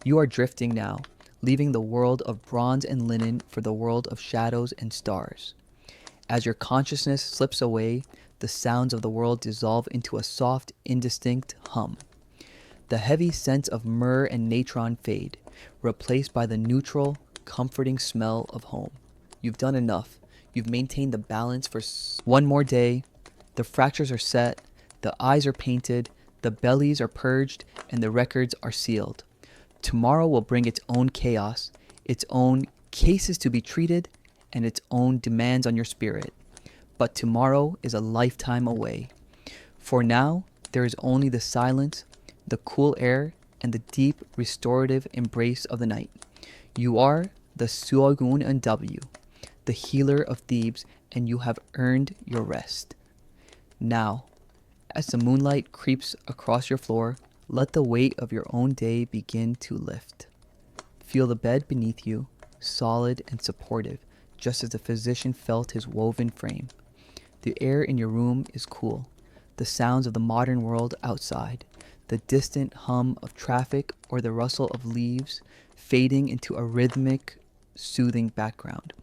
You are drifting now, leaving the world of bronze and linen for the world of shadows and stars. As your consciousness slips away, the sounds of the world dissolve into a soft, indistinct hum. The heavy scents of myrrh and natron fade, replaced by the neutral, comforting smell of home. You've done enough. You've maintained the balance for one more day. The fractures are set, the eyes are painted, the bellies are purged, and the records are sealed. Tomorrow will bring its own chaos, its own cases to be treated, and its own demands on your spirit. But tomorrow is a lifetime away. For now, there is only the silence, the cool air, and the deep, restorative embrace of the night. You are the Suagun and W, the healer of Thebes, and you have earned your rest. Now, as the moonlight creeps across your floor, let the weight of your own day begin to lift. Feel the bed beneath you, solid and supportive, just as the physician felt his woven frame. The air in your room is cool, the sounds of the modern world outside, the distant hum of traffic or the rustle of leaves fading into a rhythmic, soothing background.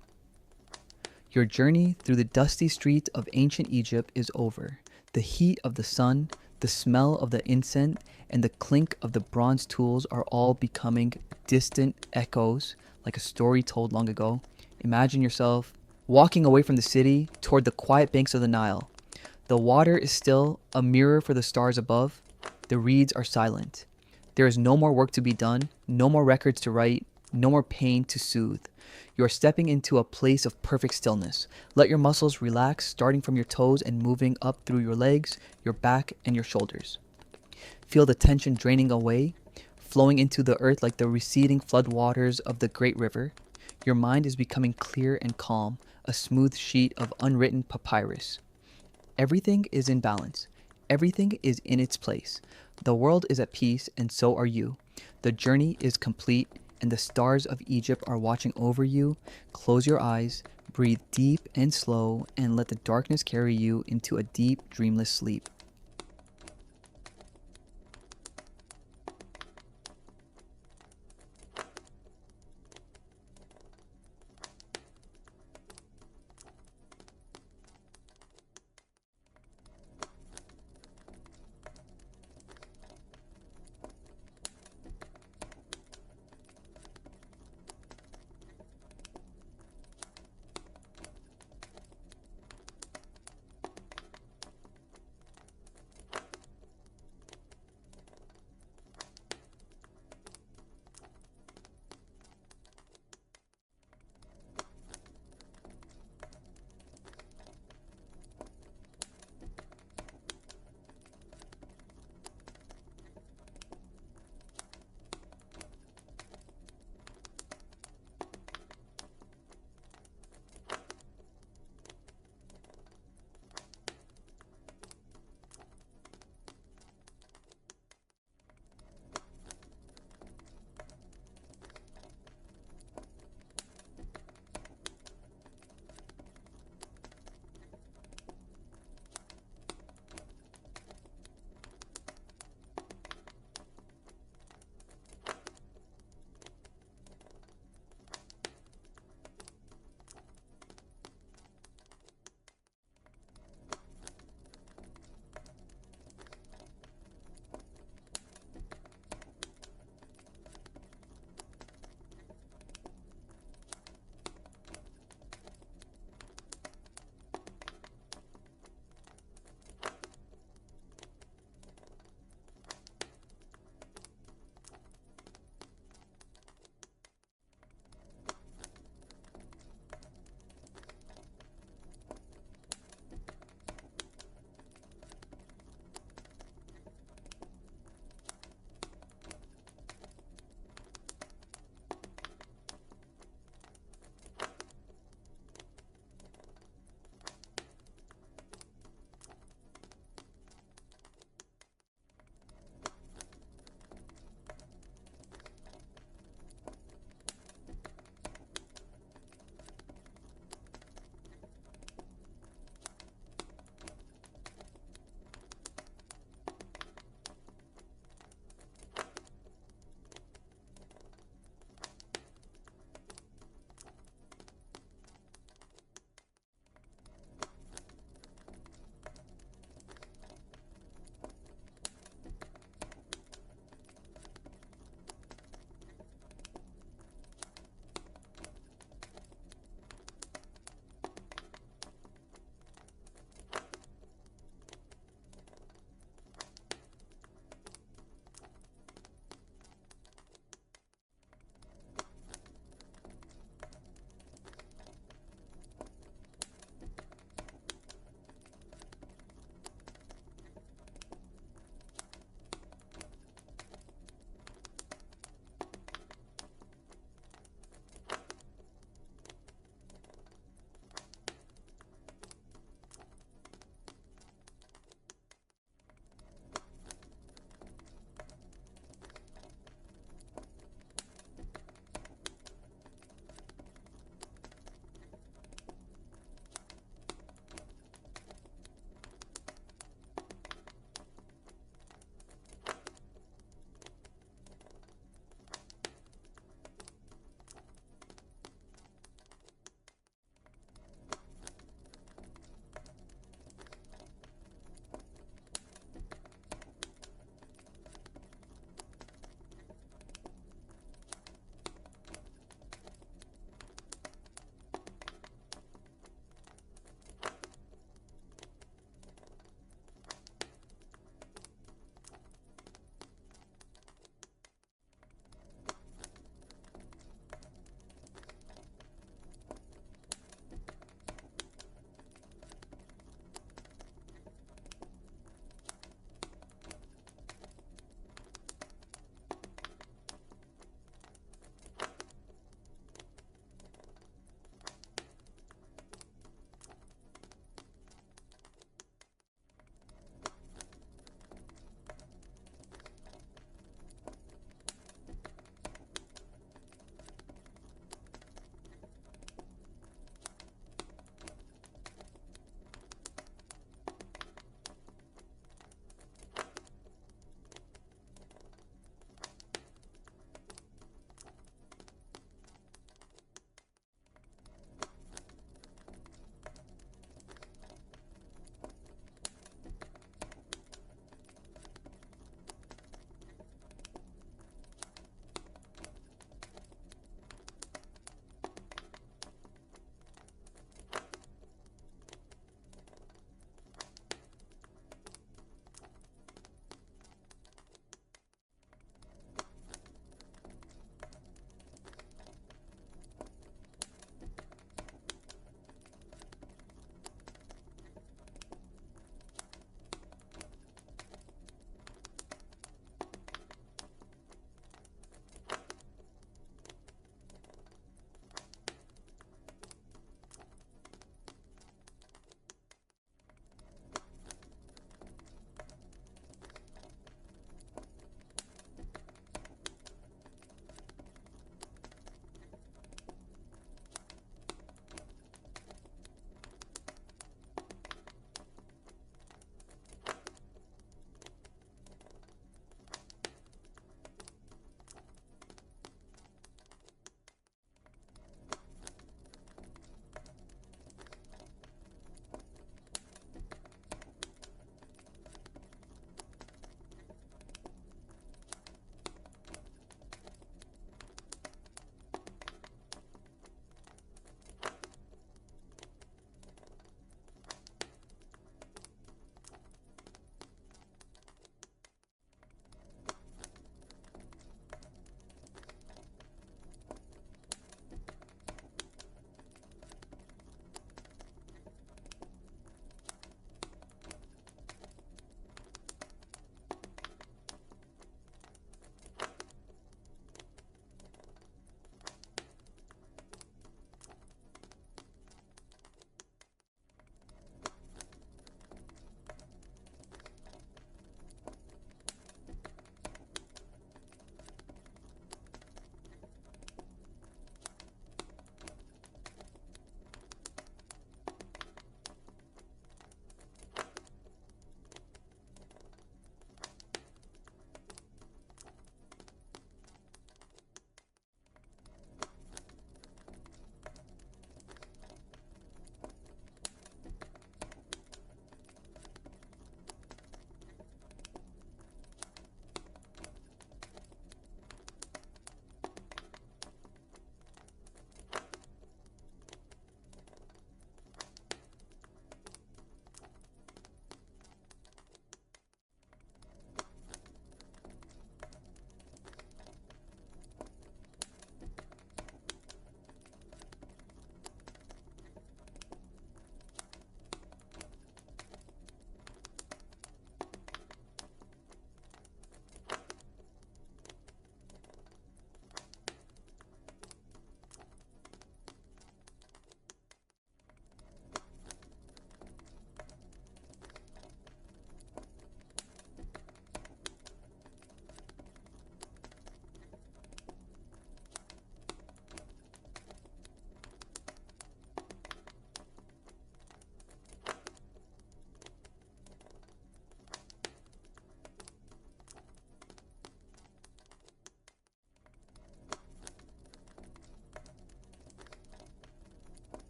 Your journey through the dusty streets of ancient Egypt is over. The heat of the sun, the smell of the incense, and the clink of the bronze tools are all becoming distant echoes, like a story told long ago. Imagine yourself walking away from the city toward the quiet banks of the Nile. The water is still, a mirror for the stars above. The reeds are silent. There is no more work to be done, no more records to write, no more pain to soothe. You are stepping into a place of perfect stillness. Let your muscles relax, starting from your toes and moving up through your legs, your back, and your shoulders. Feel the tension draining away, flowing into the earth like the receding floodwaters of the great river. Your mind is becoming clear and calm, a smooth sheet of unwritten papyrus. Everything is in balance. Everything is in its place. The world is at peace, and so are you. The journey is complete, and the stars of Egypt are watching over you. Close your eyes, breathe deep and slow, and let the darkness carry you into a deep, dreamless sleep.